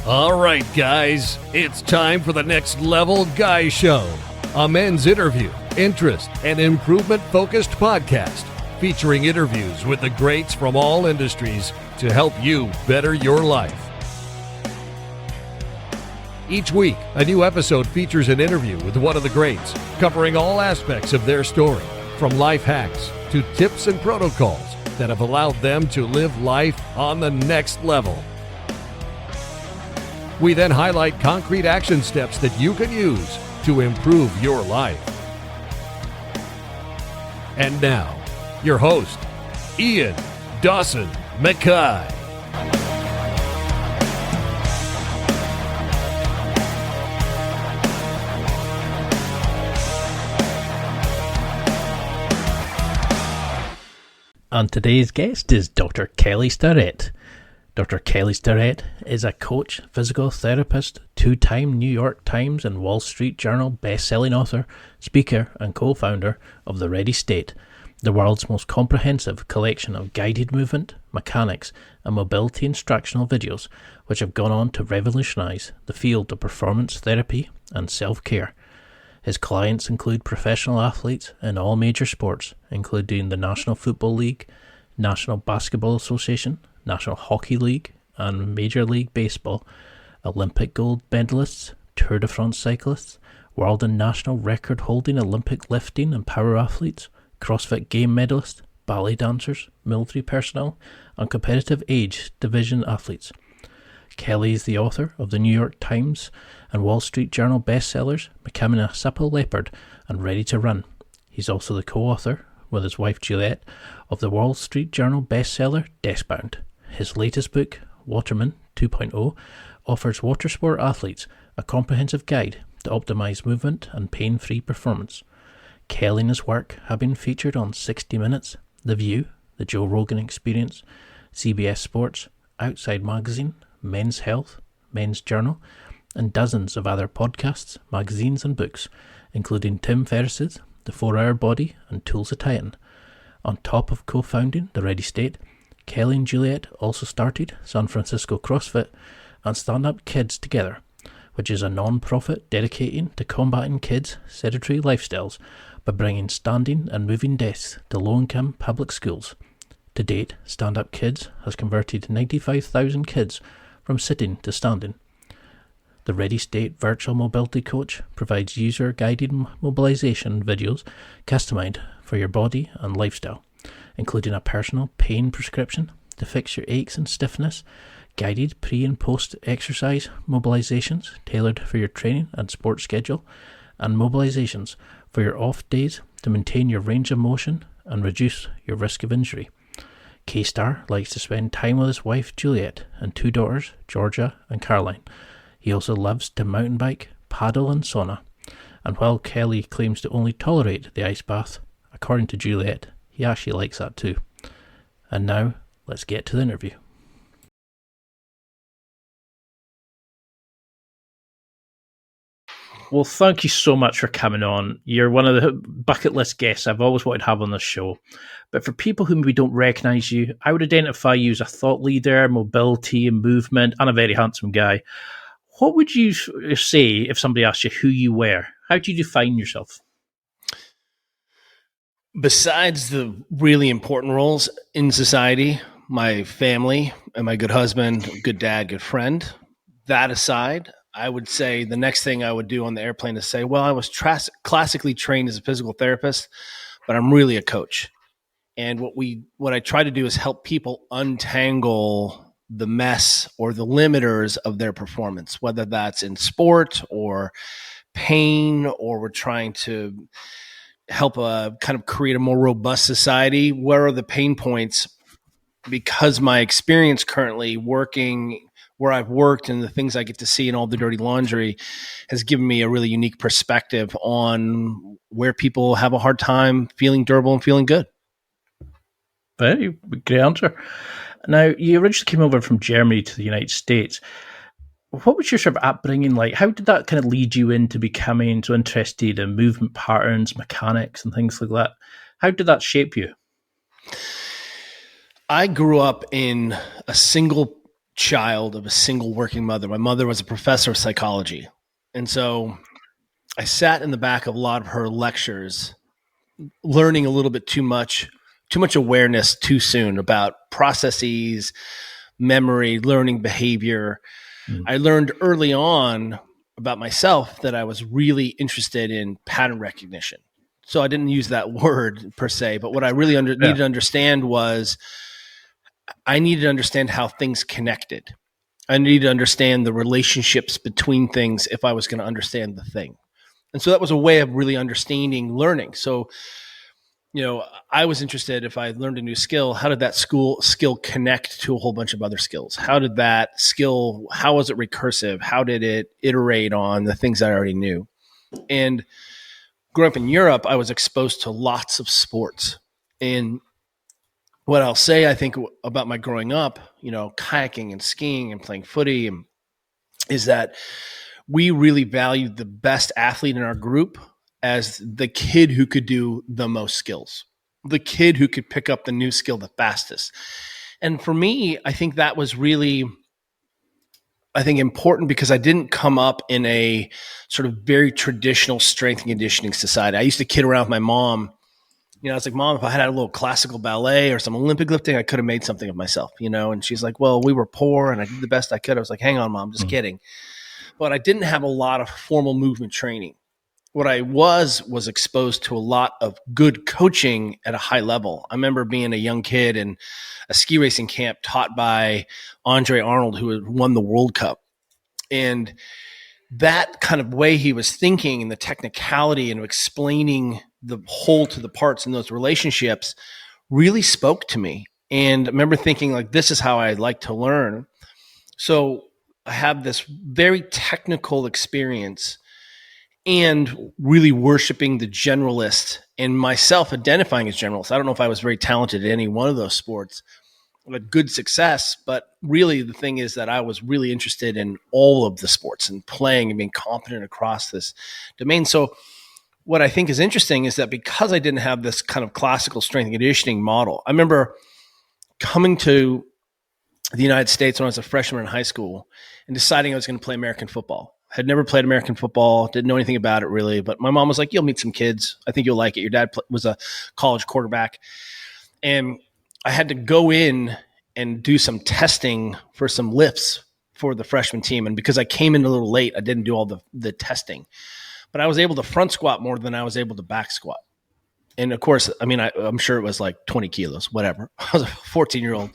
All right, guys, it's time for the Next Level Guy Show, a men's interview, interest, and improvement-focused podcast featuring interviews with the greats from all industries to help you better your life. Each week, a new episode features an interview with one of the greats, covering all aspects of their story, from life hacks to tips and protocols that have allowed them to live life on the next level. We then highlight concrete action steps that you can use to improve your life. And now, your host, Ian Dawson McKay. And today's guest is Dr. Kelly Starrett. Dr. Kelly Starrett is a coach, physical therapist, two-time New York Times and Wall Street Journal best-selling author, speaker and co-founder of the Ready State, the world's most comprehensive collection of guided movement, mechanics and mobility instructional videos which have gone on to revolutionize the field of performance therapy and self-care. His clients include professional athletes in all major sports, including the National Football League, National Basketball Association, National Hockey League and Major League Baseball, Olympic gold medalists, Tour de France cyclists, world and national record-holding Olympic lifting and power athletes, CrossFit game medalists, ballet dancers, military personnel, and competitive age division athletes. Kelly is the author of the New York Times and Wall Street Journal bestsellers Becoming a Supple Leopard and Ready to Run. He's also the co-author, with his wife Juliet, of the Wall Street Journal bestseller Deskbound. His latest book, Waterman 2.0, offers water sport athletes a comprehensive guide to optimize movement and pain-free performance. Kelly and his work have been featured on 60 Minutes, The View, The Joe Rogan Experience, CBS Sports, Outside Magazine, Men's Health, Men's Journal, and dozens of other podcasts, magazines and books, including Tim Ferriss's The 4-Hour Body and Tools of Titan. On top of co-founding the Ready State, Kelly and Juliet also started San Francisco CrossFit and Stand Up Kids Together, which is a non-profit dedicating to combating kids' sedentary lifestyles by bringing standing and moving desks to low-income public schools. To date, Stand Up Kids has converted 95,000 kids from sitting to standing. The Ready State Virtual Mobility Coach provides user-guided mobilization videos customized for your body and lifestyle, including a personal pain prescription to fix your aches and stiffness, guided pre- and post-exercise mobilizations tailored for your training and sports schedule, and mobilizations for your off days to maintain your range of motion and reduce your risk of injury. K-Star likes to spend time with his wife Juliet and two daughters, Georgia and Caroline. He also loves to mountain bike, paddle and sauna. And while Kelly claims to only tolerate the ice bath, according to Juliet, he actually likes that too. And now, let's get to the interview. Well, thank you so much for coming on. You're one of the bucket list guests I've always wanted to have on this show. But for people who maybe don't recognise you, I would identify you as a thought leader, mobility and movement, and a very handsome guy. What would you say if somebody asked you who you were? How do you define yourself? Besides the really important roles in society, my family and my good husband, good dad, good friend, that aside, I would say the next thing I would do on the airplane is say, well, I was classically trained as a physical therapist, but I'm really a coach. And what I try to do is help people untangle the mess or the limiters of their performance, whether that's in sport or pain, or we're trying to help kind of create a more robust society. Where are the pain points? Because my experience currently working where I've worked and the things I get to see and all the dirty laundry has given me a really unique perspective on where people have a hard time feeling durable and feeling good. Very great answer. Now, you originally came over from Germany to the United States. What was your sort of upbringing like? How did that kind of lead you into becoming so interested in movement patterns, mechanics, and things like that? How did that shape you? I grew up in a single child of a single working mother. My mother was a professor of psychology. And so I sat in the back of a lot of her lectures, learning a little bit too much awareness too soon about processes, memory, learning behavior. I learned early on about myself that I was really interested in pattern recognition. So I didn't use that word per se, but what I really needed to understand was I needed to understand how things connected. I needed to understand the relationships between things if I was going to understand the thing. And so that was a way of really understanding learning. So, I was interested, if I learned a new skill, how did that skill connect to a whole bunch of other skills? How did that skill, how was it recursive? How did it iterate on the things I already knew? And growing up in Europe, I was exposed to lots of sports. And what I'll say, I think, about my growing up, kayaking and skiing and playing footy, is that we really valued the best athlete in our group as the kid who could do the most skills, the kid who could pick up the new skill the fastest. And for me, I think that was really, important because I didn't come up in a sort of very traditional strength and conditioning society. I used to kid around with my mom. I was like, Mom, if I had a little classical ballet or some Olympic lifting, I could have made something of myself, and she's like, well, we were poor and I did the best I could. I was like, hang on, Mom, just kidding. But I didn't have a lot of formal movement training. What I was exposed to a lot of good coaching at a high level. I remember being a young kid in a ski racing camp taught by Andre Arnold, who had won the World Cup. And that kind of way he was thinking and the technicality and explaining the whole to the parts and those relationships really spoke to me. And I remember thinking, like, this is how I like to learn. So I have this very technical experience and really worshiping the generalist and myself identifying as generalist. I don't know if I was very talented at any one of those sports. I had good success, but really the thing is that I was really interested in all of the sports and playing and being competent across this domain. So what I think is interesting is that because I didn't have this kind of classical strength and conditioning model, I remember coming to the United States when I was a freshman in high school and deciding I was going to play American football. Had never played American football, didn't know anything about it really, but my mom was like, you'll meet some kids. I think you'll like it. Your dad was a college quarterback. And I had to go in and do some testing for some lifts for the freshman team. And because I came in a little late, I didn't do all the testing. But I was able to front squat more than I was able to back squat. And of course, I'm sure it was like 20 kilos, whatever. I was a 14-year-old.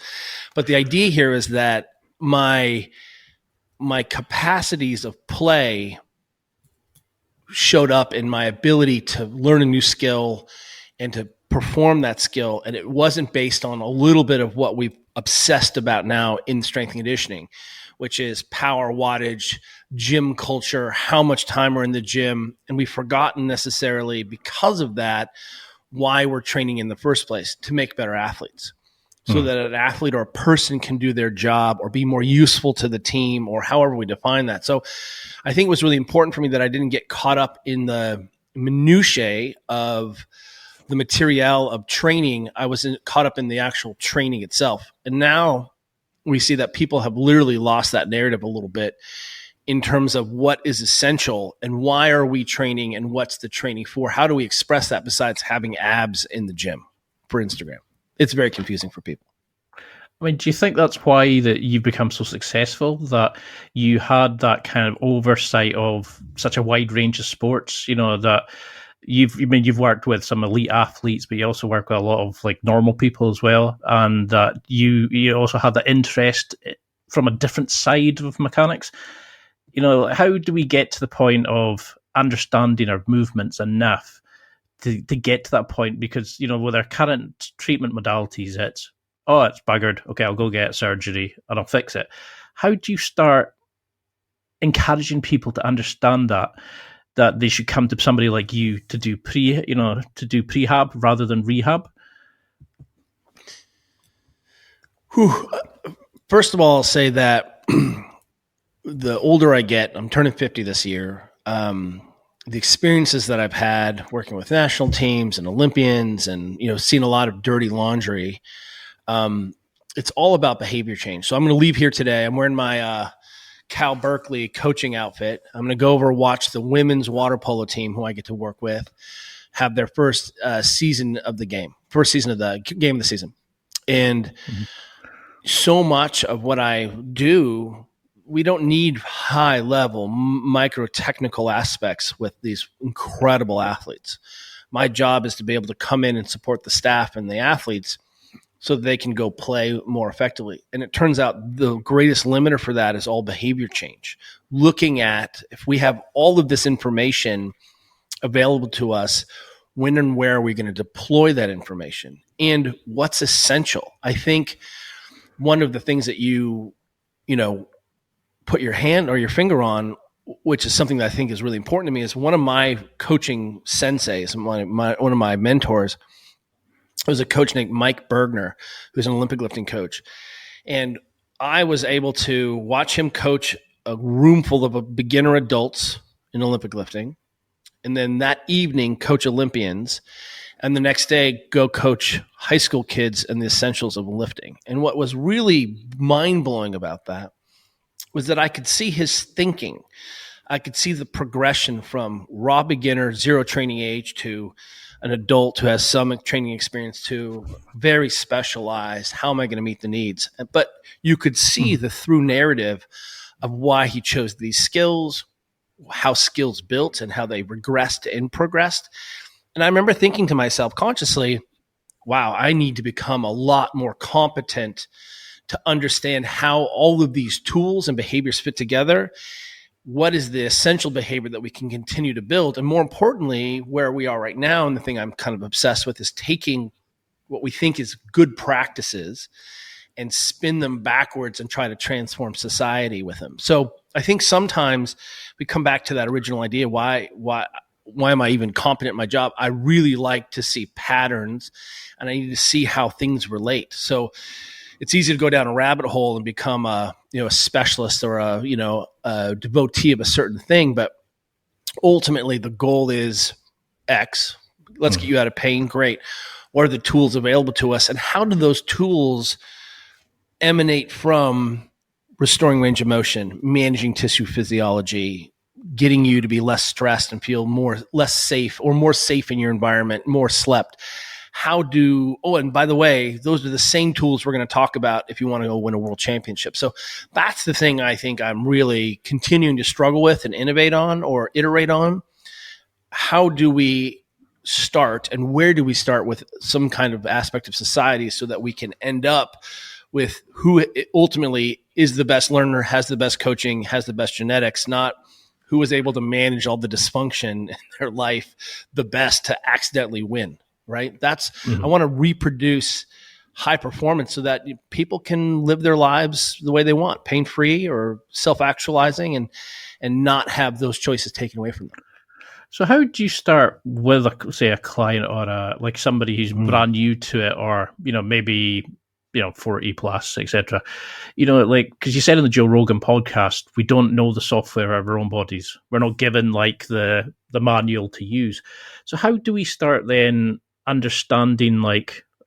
But the idea here is that my capacities of play showed up in my ability to learn a new skill and to perform that skill. And it wasn't based on a little bit of what we've obsessed about now in strength and conditioning, which is power, wattage, gym culture, how much time we're in the gym. And we've forgotten necessarily because of that, why we're training in the first place, to make better athletes. So that an athlete or a person can do their job or be more useful to the team or however we define that. So I think it was really important for me that I didn't get caught up in the minutiae of the material of training. I was caught up in the actual training itself. And now we see that people have literally lost that narrative a little bit in terms of what is essential and why are we training and what's the training for? How do we express that besides having abs in the gym for Instagram? It's very confusing for people. I mean, do you think that's why that you've become so successful, that you had that kind of oversight of such a wide range of sports, that you've worked with some elite athletes, but you also work with a lot of like normal people as well, and that you also have that interest from a different side of mechanics. How do we get to the point of understanding our movements enough to get to that point? Because, with our current treatment modalities, it's buggered. Okay, I'll go get surgery and I'll fix it. How do you start encouraging people to understand that they should come to somebody like you to do prehab rather than rehab? First of all, I'll say that the older I get, I'm turning 50 this year. The experiences that I've had working with national teams and Olympians and, seeing a lot of dirty laundry, it's all about behavior change. So I'm going to leave here today. I'm wearing my Cal Berkeley coaching outfit. I'm going to go over watch the women's water polo team who I get to work with have their first season of the game, first season of the game of the season. And so much of what I do, we don't need high level micro technical aspects with these incredible athletes. My job is to be able to come in and support the staff and the athletes so that they can go play more effectively. And it turns out the greatest limiter for that is all behavior change. Looking at if we have all of this information available to us, when and where are we going to deploy that information and what's essential? I think one of the things that you put your hand or your finger on, which is something that I think is really important to me, is one of my coaching senseis, one of my mentors, was a coach named Mike Bergner, who's an Olympic lifting coach. And I was able to watch him coach a room full of beginner adults in Olympic lifting. And then that evening, coach Olympians. And the next day, go coach high school kids and the essentials of lifting. And what was really mind-blowing about that was that I could see his thinking. I could see the progression from raw beginner, zero training age, to an adult who has some training experience, to very specialized, how am I going to meet the needs? But you could see the through narrative of why he chose these skills, how skills built and how they regressed and progressed. And I remember thinking to myself consciously, wow, I need to become a lot more competent to understand how all of these tools and behaviors fit together. What is the essential behavior that we can continue to build? And more importantly, where we are right now, and the thing I'm kind of obsessed with is taking what we think is good practices and spin them backwards and try to transform society with them. So I think sometimes we come back to that original idea. Why am I even competent in my job? I really like to see patterns and I need to see how things relate. So it's easy to go down a rabbit hole and become a specialist or a devotee of a certain thing. But ultimately the goal is X. Let's get you out of pain. Great. What are the tools available to us? And how do those tools emanate from restoring range of motion, managing tissue physiology, getting you to be less stressed and feel less safe or more safe in your environment, more slept? And by the way, those are the same tools we're going to talk about if you want to go win a world championship. So that's the thing I think I'm really continuing to struggle with and innovate on or iterate on. How do we start and where do we start with some kind of aspect of society so that we can end up with who ultimately is the best learner, has the best coaching, has the best genetics, not who was able to manage all the dysfunction in their life the best to accidentally win, right? I want to reproduce high performance so that people can live their lives the way they want, pain-free or self-actualizing, and not have those choices taken away from them. So how do you start with, a client or somebody who's brand new to it, or, maybe 40 plus, etc. Because you said in the Joe Rogan podcast, we don't know the software of our own bodies. We're not given the manual to use. So how do we start then understanding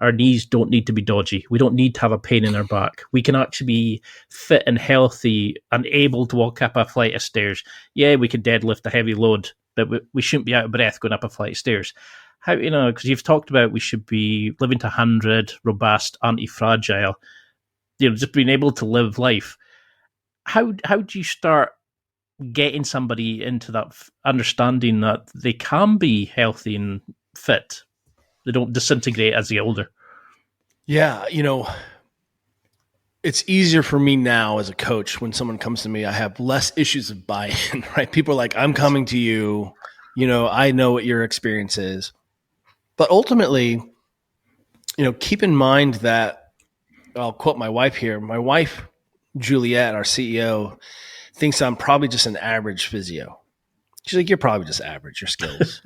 our knees don't need to be dodgy? We don't need to have a pain in our back. We can actually be fit and healthy and able to walk up a flight of stairs. Yeah, we can deadlift a heavy load, but we shouldn't be out of breath going up a flight of stairs. How, because you've talked about we should be living to 100, robust, anti-fragile, just being able to live life. How do you start getting somebody into that understanding that they can be healthy and fit? They don't disintegrate as they get older. Yeah, it's easier for me now as a coach when someone comes to me. I have less issues of buy-in, right? People are like, I'm coming to you, I know what your experience is. But ultimately, keep in mind that, I'll quote my wife here. My wife, Juliet, our CEO, thinks I'm probably just an average physio. She's like, you're probably just average, your skills.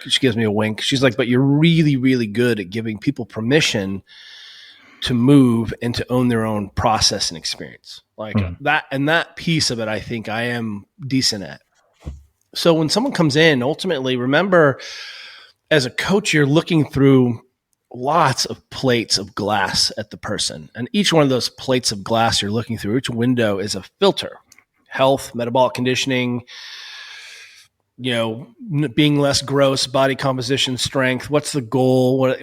She gives me a wink. She's like, but you're really, really good at giving people permission to move and to own their own process and experience. That piece of it, I think I am decent at. So when someone comes in, ultimately, remember, as a coach, you're looking through lots of plates of glass at the person. And each one of those plates of glass you're looking through, each window is a filter. Health, metabolic conditioning, being less gross, body composition, strength. What's the goal?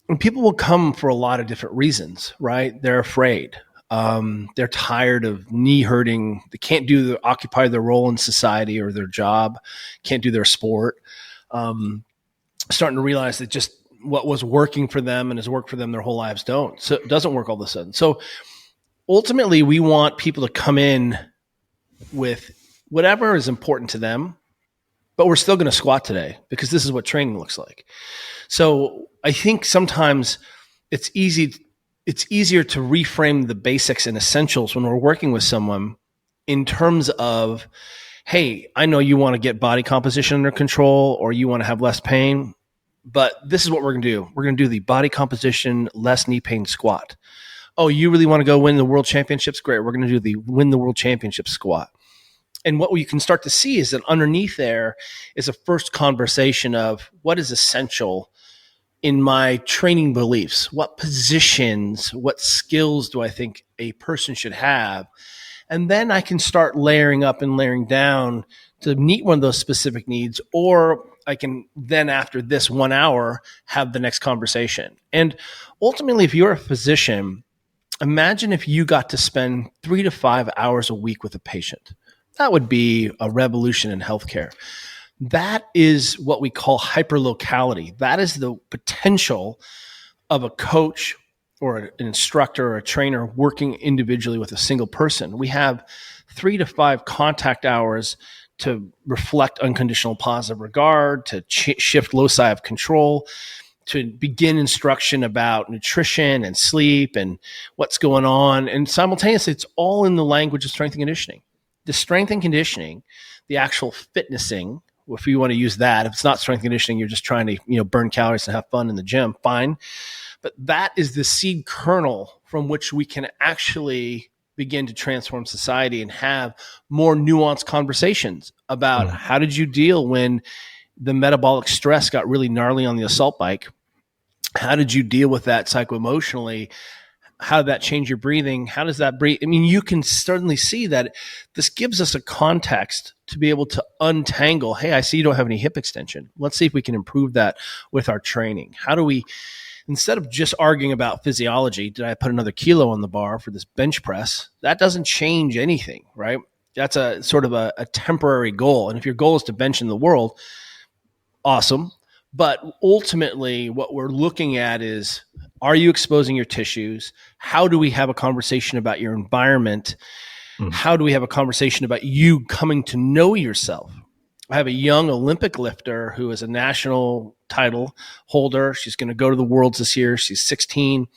And people will come for a lot of different reasons, right? They're afraid. They're tired of knee hurting. They can't occupy their role in society or their job, can't do their sport. Starting to realize that just what was working for them and has worked for them their whole lives so it doesn't work all of a sudden. So ultimately, we want people to come in with whatever is important to them, but we're still going to squat today because this is what training looks like. So I think sometimes it's easier to reframe the basics and essentials when we're working with someone in terms of, hey, I know you want to get body composition under control or you want to have less pain, but this is what we're going to do. We're going to do the body composition, less knee pain squat. Oh, you really want to go win the world championships? Great. We're going to do the win the world championship squat. And what you can start to see is that underneath there is a first conversation of what is essential in my training beliefs. What positions, what skills do I think a person should have? And then I can start layering up and layering down to meet one of those specific needs, or I can then, after this 1 hour, have the next conversation. And ultimately, if you're a physician, imagine if you got to spend 3 to 5 hours a week with a patient. That would be a revolution in healthcare. That is what we call hyperlocality. That is the potential of a coach or an instructor or a trainer working individually with a single person. We have 3 to 5 contact hours to reflect unconditional positive regard, to shift loci of control, to begin instruction about nutrition and sleep and what's going on. And simultaneously, it's all in the language of strength and conditioning. The strength and conditioning, the actual fitnessing, if you want to use that, if it's not strength and conditioning, you're just trying to burn calories and have fun in the gym, fine. But that is the seed kernel from which we can actually begin to transform society and have more nuanced conversations about how did you deal when the metabolic stress got really gnarly on the assault bike? How did you deal with that psychoemotionally? How did that change your breathing? How does that breathe? I mean, you can certainly see that this gives us a context to be able to untangle, hey, I see you don't have any hip extension. Let's see if we can improve that with our training. How do we, instead of just arguing about physiology, did I put another kilo on the bar for this bench press? That doesn't change anything, right? That's a sort of a temporary goal. And if your goal is to bench in the world, awesome. But ultimately, what we're looking at is, are you exposing your tissues? How do we have a conversation about your environment? How do we have a conversation about you coming to know yourself? I have a young Olympic lifter who is a national title holder. She's going to go to the Worlds this year. She's 16.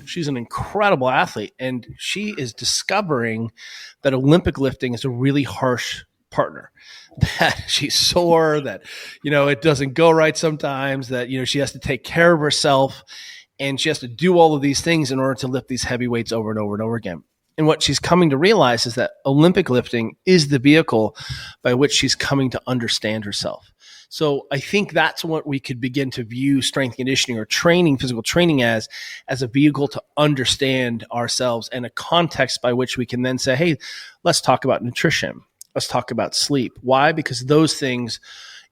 She's an incredible athlete, and she is discovering that Olympic lifting is a really harsh partner, that she's sore, that, it doesn't go right sometimes, that, she has to take care of herself and she has to do all of these things in order to lift these heavy weights over and over and over again. And what she's coming to realize is that Olympic lifting is the vehicle by which she's coming to understand herself. So I think that's what we could begin to view strength conditioning or training, physical training as a vehicle to understand ourselves and a context by which we can then say, hey, let's talk about nutrition. Let's talk about sleep. Why? Because those things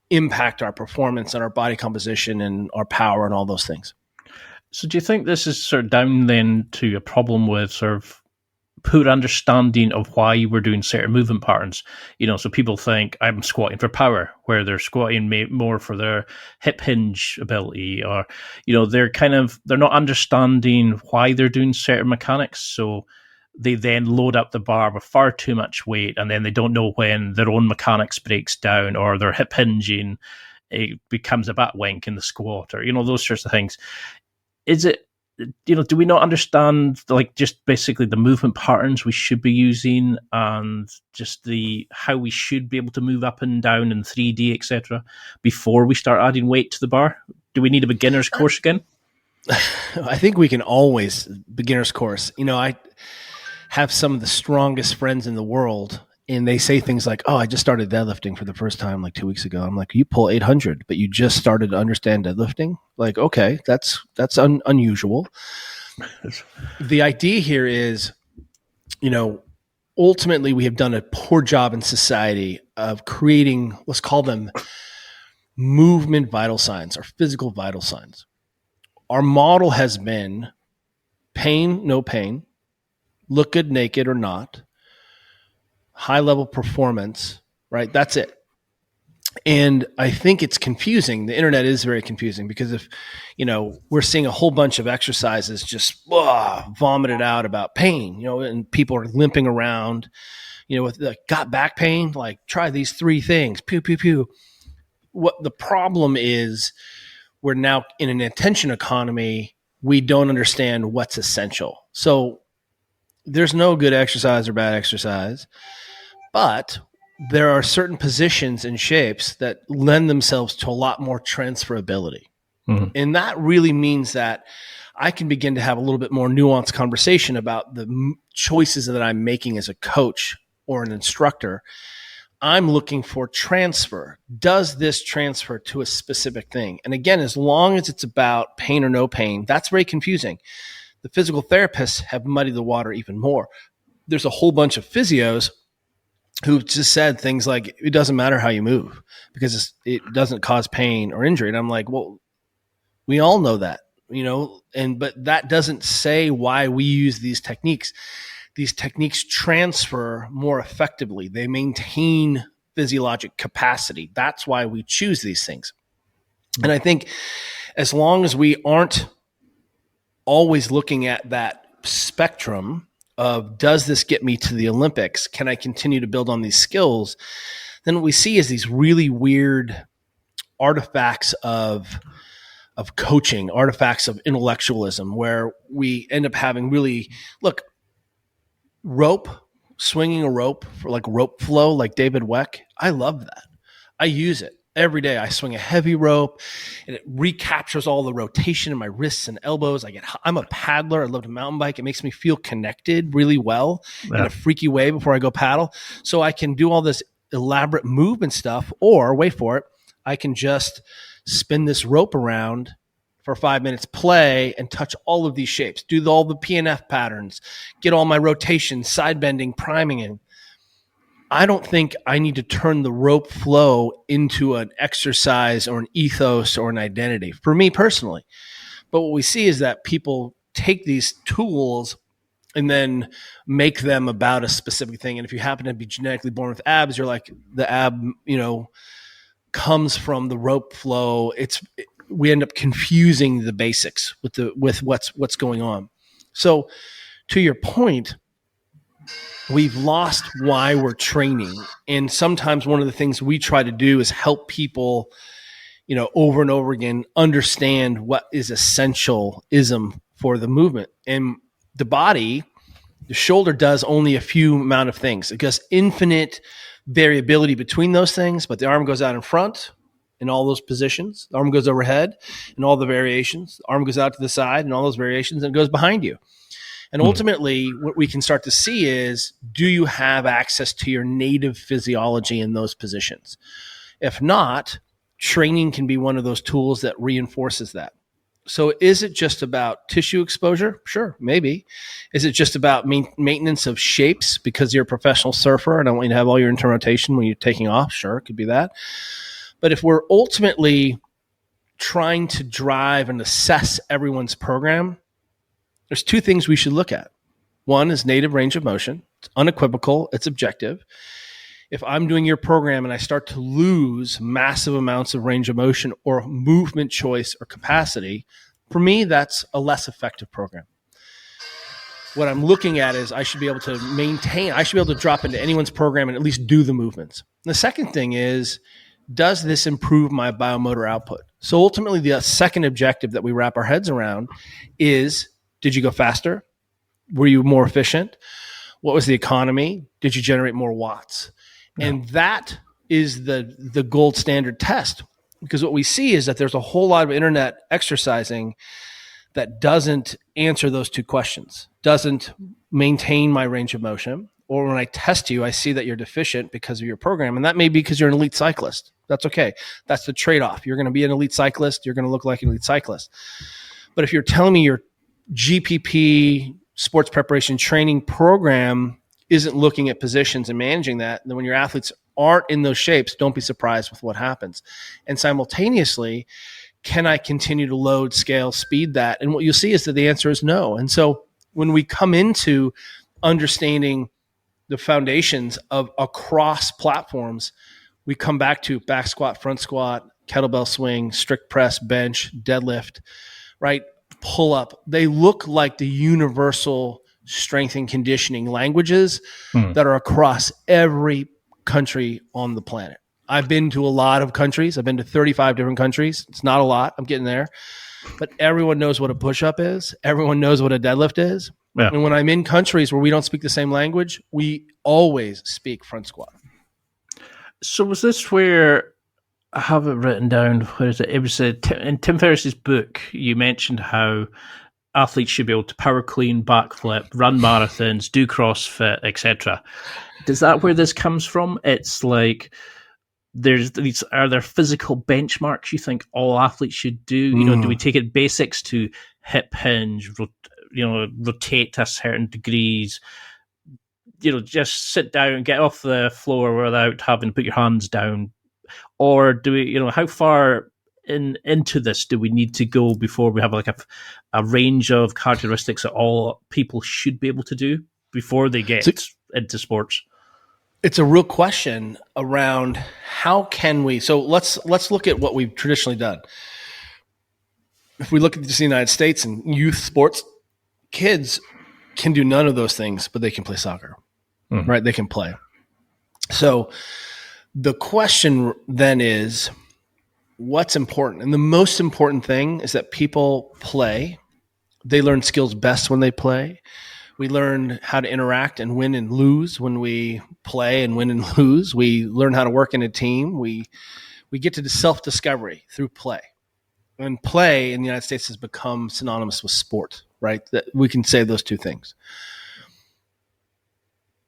impact our performance and our body composition and our power and all those things. So do you think this is sort of down then to a problem with sort of poor understanding of why we're doing certain movement patterns? So people think I'm squatting for power, where they're squatting more for their hip hinge ability, or, they're not understanding why they're doing certain mechanics. So they then load up the bar with far too much weight, and then they don't know when their own mechanics breaks down or their hip hinging, it becomes a bat wank in the squat, or, those sorts of things. Is it, do we not understand just basically the movement patterns we should be using and just how we should be able to move up and down in 3D, etc., before we start adding weight to the bar? Do we need a beginner's course again? I think we can always beginner's course. I have some of the strongest friends in the world, and they say things like, oh, I just started deadlifting for the first time like 2 weeks ago. I'm like, you pull 800, but you just started to understand deadlifting? Like, okay, that's unusual. The idea here is, ultimately we have done a poor job in society of creating, let's call them movement vital signs or physical vital signs. Our model has been pain, no pain, look good naked or not, high level performance, right? That's it. And I think it's confusing. The internet is very confusing because if, we're seeing a whole bunch of exercises just vomited out about pain, and people are limping around, with got back pain, like try these 3 things, pew, pew, pew. What the problem is, we're now in an attention economy. We don't understand what's essential. So there's no good exercise or bad exercise, but there are certain positions and shapes that lend themselves to a lot more transferability. Mm-hmm. And that really means that I can begin to have a little bit more nuanced conversation about the choices that I'm making as a coach or an instructor. I'm looking for transfer. Does this transfer to a specific thing? And again, as long as it's about pain or no pain, that's very confusing. The physical therapists have muddied the water even more. There's a whole bunch of physios who just said things like, it doesn't matter how you move because it doesn't cause pain or injury. And I'm like, well, we all know that, but that doesn't say why we use these techniques. These techniques transfer more effectively. They maintain physiologic capacity. That's why we choose these things. And I think as long as we aren't always looking at that spectrum of, does this get me to the Olympics? Can I continue to build on these skills? Then what we see is these really weird artifacts of coaching, artifacts of intellectualism, where we end up having swinging a rope for like rope flow, like David Weck. I love that. I use it every day. I swing a heavy rope and it recaptures all the rotation in my wrists and elbows. I'm a paddler. I love to mountain bike. It makes me feel connected really well in a freaky way before I go paddle. So I can do all this elaborate movement stuff, or wait for it, I can just spin this rope around for 5 minutes, play, and touch all of these shapes, do all the PNF patterns, get all my rotation, side bending, priming in. I don't think I need to turn the rope flow into an exercise or an ethos or an identity for me personally. But what we see is that people take these tools and then make them about a specific thing. And if you happen to be genetically born with abs, you're like, the ab, comes from the rope flow. We end up confusing the basics with what's going on. So to your point, we've lost why we're training. And sometimes one of the things we try to do is help people, over and over again, understand what is essentialism for the movement. And the body, the shoulder does only a few amount of things. It does infinite variability between those things, but the arm goes out in front in all those positions. The arm goes overhead in all the variations. The arm goes out to the side in all those variations, and it goes behind you. And ultimately, what we can start to see is, do you have access to your native physiology in those positions? If not, training can be one of those tools that reinforces that. So is it just about tissue exposure? Sure, maybe. Is it just about maintenance of shapes because you're a professional surfer and I want you to have all your internal rotation when you're taking off? Sure, it could be that. But if we're ultimately trying to drive and assess everyone's program, there's 2 things we should look at. One is native range of motion. It's unequivocal. It's objective. If I'm doing your program and I start to lose massive amounts of range of motion or movement choice or capacity, for me, that's a less effective program. What I'm looking at is I should be able to drop into anyone's program and at least do the movements. And the second thing is, does this improve my biomotor output? So ultimately, the second objective that we wrap our heads around is, did you go faster? Were you more efficient? What was the economy? Did you generate more watts? Yeah. And that is the gold standard test, because what we see is that there's a whole lot of internet exercising that doesn't answer those 2 questions, doesn't maintain my range of motion, or when I test you, I see that you're deficient because of your program. And that may be because you're an elite cyclist. That's okay. That's the trade-off. You're going to be an elite cyclist. You're going to look like an elite cyclist. But if you're telling me your GPP sports preparation training program isn't looking at positions and managing that, then when your athletes aren't in those shapes, don't be surprised with what happens. And simultaneously, can I continue to load, scale, speed that? And what you'll see is that the answer is no. And so when we come into understanding the foundations of across platforms, we come back to back squat, front squat, kettlebell swing, strict press, bench, deadlift, right? Pull up. They look like the universal strength and conditioning languages that are across every country on the planet. I've been to a lot of countries. I've been to 35 different countries. It's not a lot. I'm getting there. But everyone knows what a push-up is. Everyone knows what a deadlift is. Yeah. And when I'm in countries where we don't speak the same language, we always speak front squat. So was this where, I have it written down, where is it? It was in Tim Ferriss's book, you mentioned how athletes should be able to power clean, backflip, run marathons, do CrossFit, etc. Is that where this comes from? It's like, are there physical benchmarks you think all athletes should do? Do we take it basics to hip hinge, rotate to a certain degrees, just sit down and get off the floor without having to put your hands down? Or do we, how far into this do we need to go before we have like a range of characteristics that all people should be able to do before they get into sports? It's a real question around how can we, so let's look at what we've traditionally done. If we look at the United States and youth sports, kids can do none of those things, but they can play soccer, right? They can play. So the question then is, what's important? And the most important thing is that people play. They learn skills best when they play. We learn how to interact and win and lose when we play and win and lose. We learn how to work in a team. We get to the self-discovery through play. And play in the United States has become synonymous with sport, right? That we can say those two things.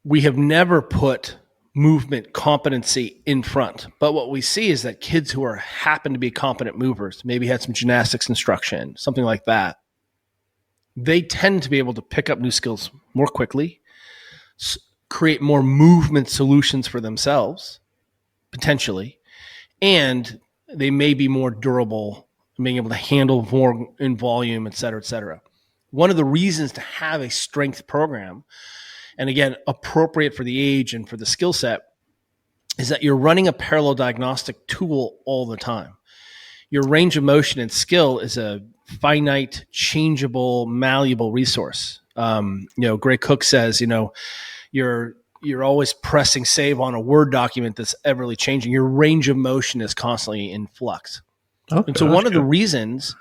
We have never put movement competency in front. But what we see is that kids who happen to be competent movers, maybe had some gymnastics instruction, something like that, they tend to be able to pick up new skills more quickly, create more movement solutions for themselves, potentially, and they may be more durable, being able to handle more in volume, et cetera, et cetera. One of the reasons to have a strength program, and again, appropriate for the age and for the skill set, is that you're running a parallel diagnostic tool all the time. Your range of motion and skill is a finite, changeable, malleable resource. Greg Cook says, you're always pressing save on a Word document that's everly changing. Your range of motion is constantly in flux. Okay, and so one of the reasons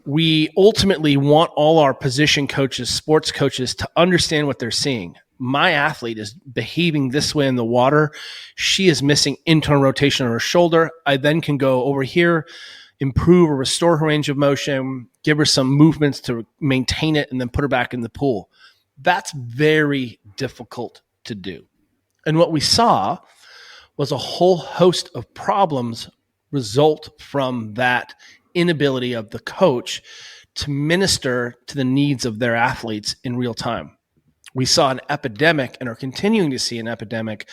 we ultimately want all our position coaches, sports coaches, to understand what they're seeing. My athlete is behaving this way in the water. She is missing internal rotation on her shoulder. I then can go over here, improve or restore her range of motion, give her some movements to maintain it, and then put her back in the pool. That's very difficult to do. And what we saw was a whole host of problems result from that inability of the coach to minister to the needs of their athletes in real time. We saw an epidemic and are continuing to see an epidemic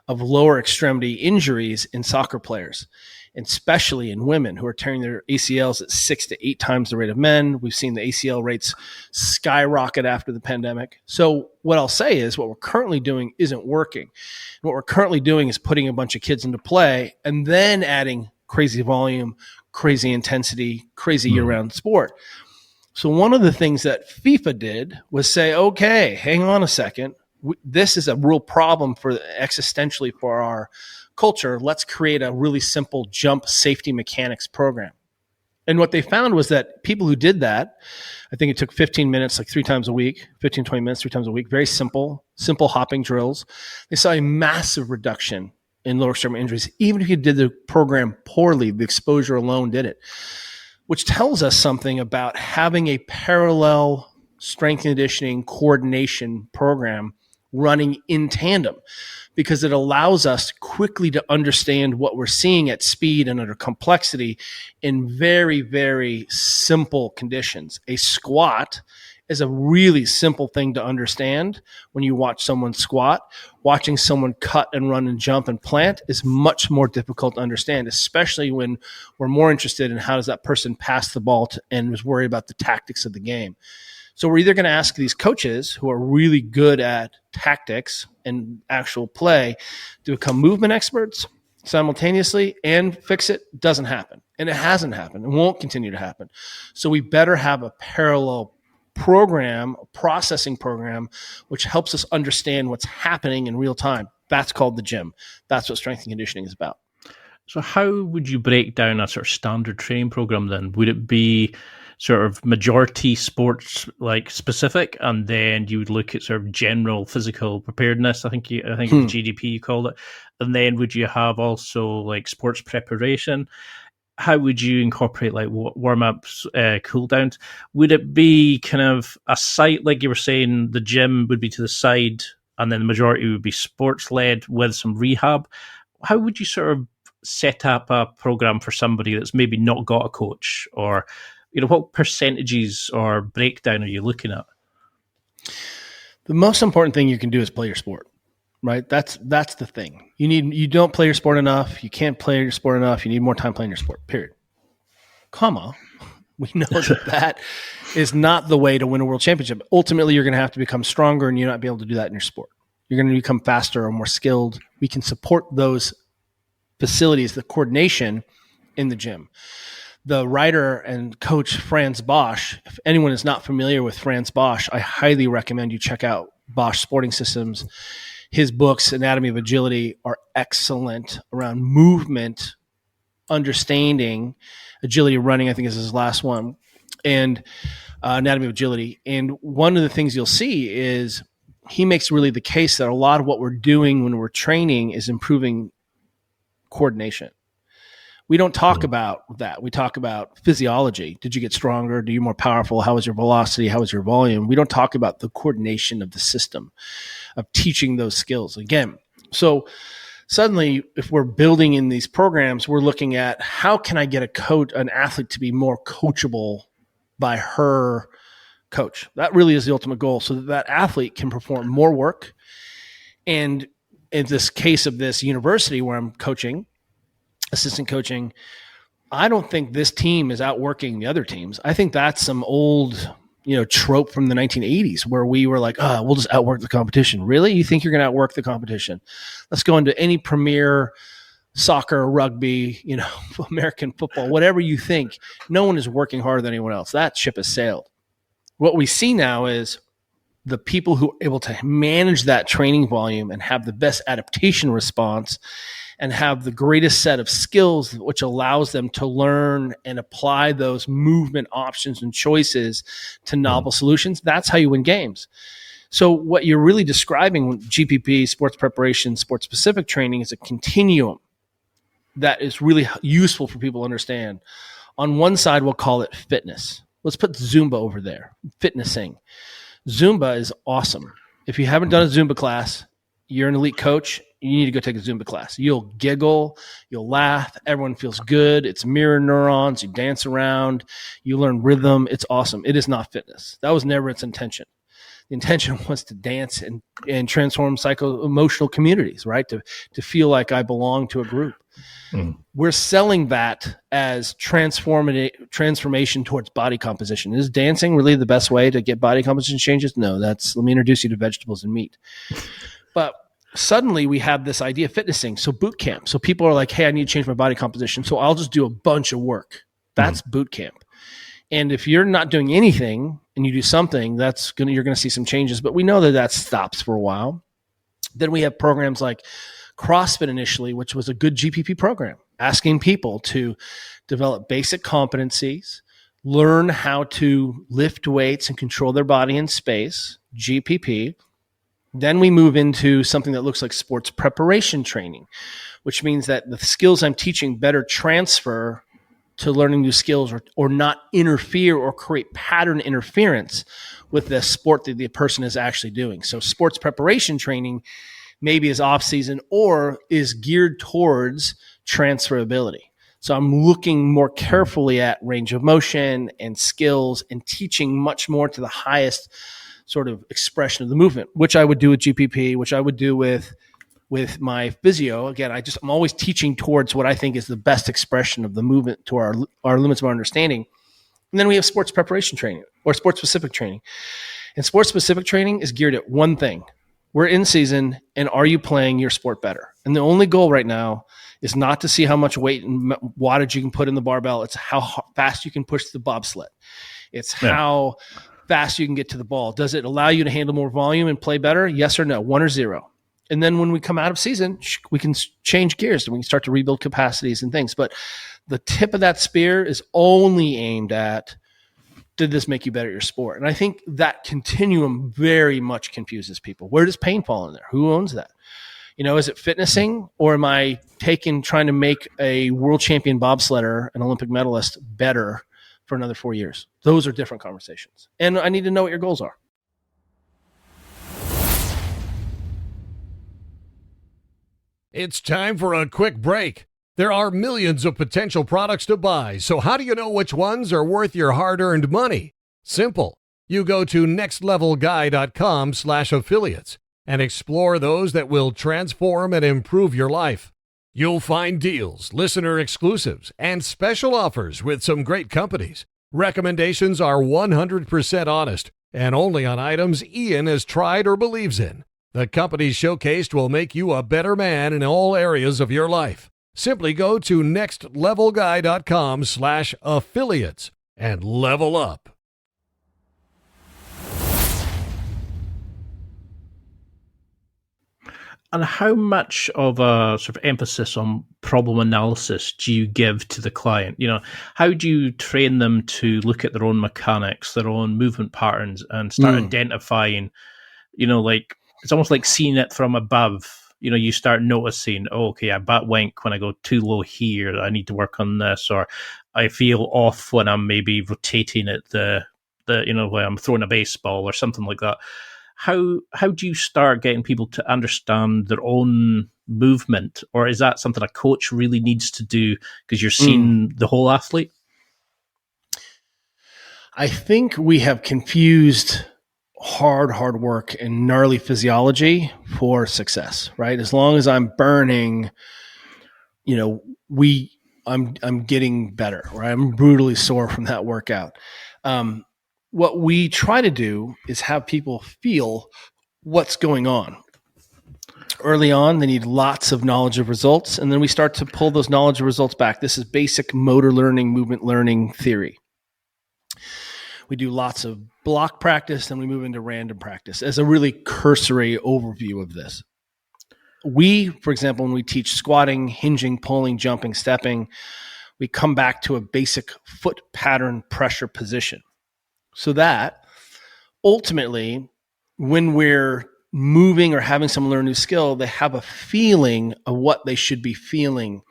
of lower extremity injuries in soccer players, and especially in women who are tearing their ACLs at 6 to 8 times the rate of men. We've seen the ACL rates skyrocket after the pandemic. So what I'll say is what we're currently doing isn't working. What we're currently doing is putting a bunch of kids into play and then adding crazy volume, crazy intensity, crazy year-round sport. So one of the things that FIFA did was say, okay, hang on a second. This is a real problem for existentially for our culture. Let's create a really simple jump safety mechanics program. And what they found was that people who did that, I think it took 15 minutes, like 3 times a week, 15, 20 minutes, 3 times a week, very simple hopping drills. They saw a massive reduction in lower extremity injuries. Even if you did the program poorly, the exposure alone did it, which tells us something about having a parallel strength and conditioning coordination program running in tandem, because it allows us quickly to understand what we're seeing at speed and under complexity in very, very simple conditions. A squat is a really simple thing to understand when you watch someone squat. Watching someone cut and run and jump and plant is much more difficult to understand, especially when we're more interested in how does that person pass the ball and is worried about the tactics of the game. So we're either going to ask these coaches who are really good at tactics and actual play to become movement experts simultaneously and fix it. Doesn't happen. And it hasn't happened. It won't continue to happen. So we better have a parallel program, a processing program, which helps us understand what's happening in real time. That's called the gym. That's what strength and conditioning is about. So how would you break down a sort of standard training program then? Would it be sort of majority sports like specific, and then you would look at sort of general physical preparedness? I think the GDP you called it, and then would you have also like sports preparation? How would you incorporate like warm ups, cool downs? Would it be kind of a site like you were saying? The gym would be to the side, and then the majority would be sports led with some rehab. How would you sort of set up a program for somebody that's maybe not got a coach, or what percentages or breakdown are you looking at? The most important thing you can do is play your sport, right? That's the thing. You don't play your sport enough. You can't play your sport enough. You need more time playing your sport, period. Comma. We know that is not the way to win a world championship. Ultimately, you're going to have to become stronger, and you're not be able to do that in your sport. You're going to become faster or more skilled. We can support those facilities, the coordination in the gym. The writer and coach Franz Bosch, if anyone is not familiar with Franz Bosch, I highly recommend you check out Bosch Sporting Systems. His books, Anatomy of Agility, are excellent around movement, understanding, agility running, I think is his last one, and Anatomy of Agility. And one of the things you'll see is he makes really the case that a lot of what we're doing when we're training is improving coordination. We don't talk about that. We talk about physiology. Did you get stronger? Do you more powerful? How was your velocity? How was your volume? We don't talk about the coordination of the system, of teaching those skills. Again, so suddenly if we're building in these programs, we're looking at how can I get an athlete to be more coachable by her coach? That really is the ultimate goal, so that athlete can perform more work. And in this case of this university where I'm coaching, assistant coaching, I don't think this team is outworking the other teams. I think that's some old, trope from the 1980s where we were like, we'll just outwork the competition. Really? You think you're going to outwork the competition? Let's go into any premier soccer, rugby, American football, whatever you think. No one is working harder than anyone else. That ship has sailed. What we see now is the people who are able to manage that training volume and have the best adaptation response and have the greatest set of skills, which allows them to learn and apply those movement options and choices to novel solutions. That's how you win games. So what you're really describing with GPP, sports preparation, sports specific training, is a continuum that is really useful for people to understand. On one side, we'll call it fitness. Let's put Zumba over there, fitnessing. Zumba is awesome. If you haven't done a Zumba class, you're an elite coach, you need to go take a Zumba class. You'll giggle, you'll laugh, everyone feels good. It's mirror neurons, you dance around, you learn rhythm. It's awesome. It is not fitness. That was never its intention. The intention was to dance and transform psycho-emotional communities, right? To feel like I belong to a group. We're selling that as transformation towards body composition. Is dancing really the best way to get body composition changes? No, let me introduce you to vegetables and meat. But suddenly we have this idea of fitnessing. So boot camp. So people are like, hey, I need to change my body composition. So I'll just do a bunch of work. That's boot camp. And if you're not doing anything and you do something, you're going to see some changes. But we know that stops for a while. Then we have programs like CrossFit initially, which was a good GPP program, asking people to develop basic competencies, learn how to lift weights and control their body in space, GPP. Then we move into something that looks like sports preparation training, which means that the skills I'm teaching better transfer to learning new skills or not interfere or create pattern interference with the sport that the person is actually doing. So sports preparation training maybe is off season or is geared towards transferability. So I'm looking more carefully at range of motion and skills and teaching much more to the highest sort of expression of the movement, which I would do with GPP, which I would do with my physio. Again, I'm always teaching towards what I think is the best expression of the movement to our limits of our understanding. And then we have sports preparation training or sports specific training. And sports specific training is geared at one thing. We're in season, and are you playing your sport better? And the only goal right now is not to see how much weight and wattage you can put in the barbell. It's how fast you can push the bobsled. It's how fast you can get to the ball. Does it allow you to handle more volume and play better? Yes or no, 1 or 0. And then when we come out of season, we can change gears and we can start to rebuild capacities and things. But the tip of that spear is only aimed at, did this make you better at your sport? And I think that continuum very much confuses people. Where does pain fall in there? Who owns that? Is it fitnessing, or am I trying to make a world champion bobsledder, an Olympic medalist, better for another 4 years? Those are different conversations. And I need to know what your goals are. It's time for a quick break. There are millions of potential products to buy, so how do you know which ones are worth your hard-earned money? Simple. You go to nextlevelguy.com/affiliates and explore those that will transform and improve your life. You'll find deals, listener exclusives, and special offers with some great companies. Recommendations are 100% honest and only on items Ian has tried or believes in. The companies showcased will make you a better man in all areas of your life. Simply go to nextlevelguy.com/affiliates and level up. And how much of a sort of emphasis on problem analysis do you give to the client? How do you train them to look at their own mechanics, their own movement patterns, and start identifying, it's almost like seeing it from above. You start noticing, I butt wink when I go too low here. I need to work on this, or I feel off when I'm maybe rotating at the when I'm throwing a baseball or something like that. How do you start getting people to understand their own movement, or is that something a coach really needs to do because you're seeing the whole athlete? I think we have confused hard work and gnarly physiology for success, right? As long as I'm burning, I'm getting better, right? I'm brutally sore from that workout. What we try to do is have people feel what's going on. Early on, they need lots of knowledge of results, and then we start to pull those knowledge of results back. This is basic motor learning, movement learning theory. We do lots of block practice, then we move into random practice as a really cursory overview of this. We, for example, when we teach squatting, hinging, pulling, jumping, stepping, we come back to a basic foot pattern pressure position. So that ultimately, when we're moving or having someone learn a new skill, they have a feeling of what they should be feeling.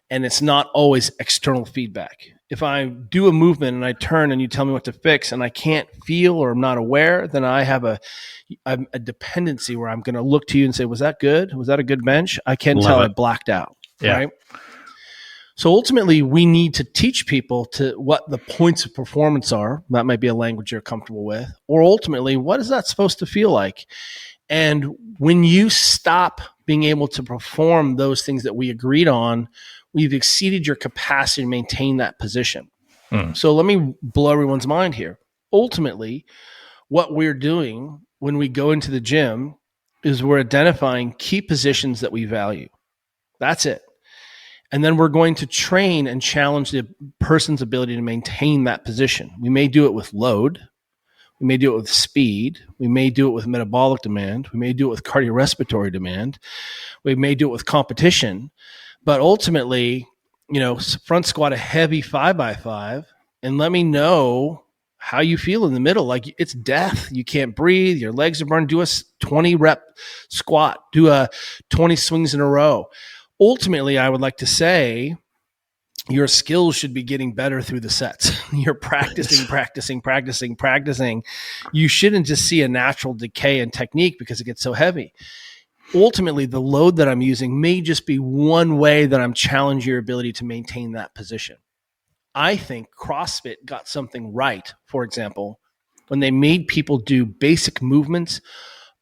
And it's not always external feedback. If I do a movement and I turn and you tell me what to fix and I can't feel or I'm not aware, then I have a dependency where I'm going to look to you and say, was that good? Was that a good bench? I can't tell. I blacked out. Yeah. Right. So ultimately, we need to teach people to what the points of performance are. That might be a language you're comfortable with. Or ultimately, what is that supposed to feel like? And when you stop being able to perform those things that we agreed on, we've exceeded your capacity to maintain that position. So let me blow everyone's mind here. Ultimately, what we're doing when we go into the gym is we're identifying key positions that we value. That's it. And then we're going to train and challenge the person's ability to maintain that position. We may do it with load. We may do it with speed. We may do it with metabolic demand. We may do it with cardiorespiratory demand. We may do it with competition. But ultimately, front squat a heavy 5x5 and let me know how you feel in the middle. Like it's death. You can't breathe. Your legs are burned. Do a 20 rep squat. Do a 20 swings in a row. Ultimately, I would like to say your skills should be getting better through the sets. You're practicing. You shouldn't just see a natural decay in technique because it gets so heavy. Ultimately, the load that I'm using may just be one way that I'm challenging your ability to maintain that position. I think CrossFit got something right, for example, when they made people do basic movements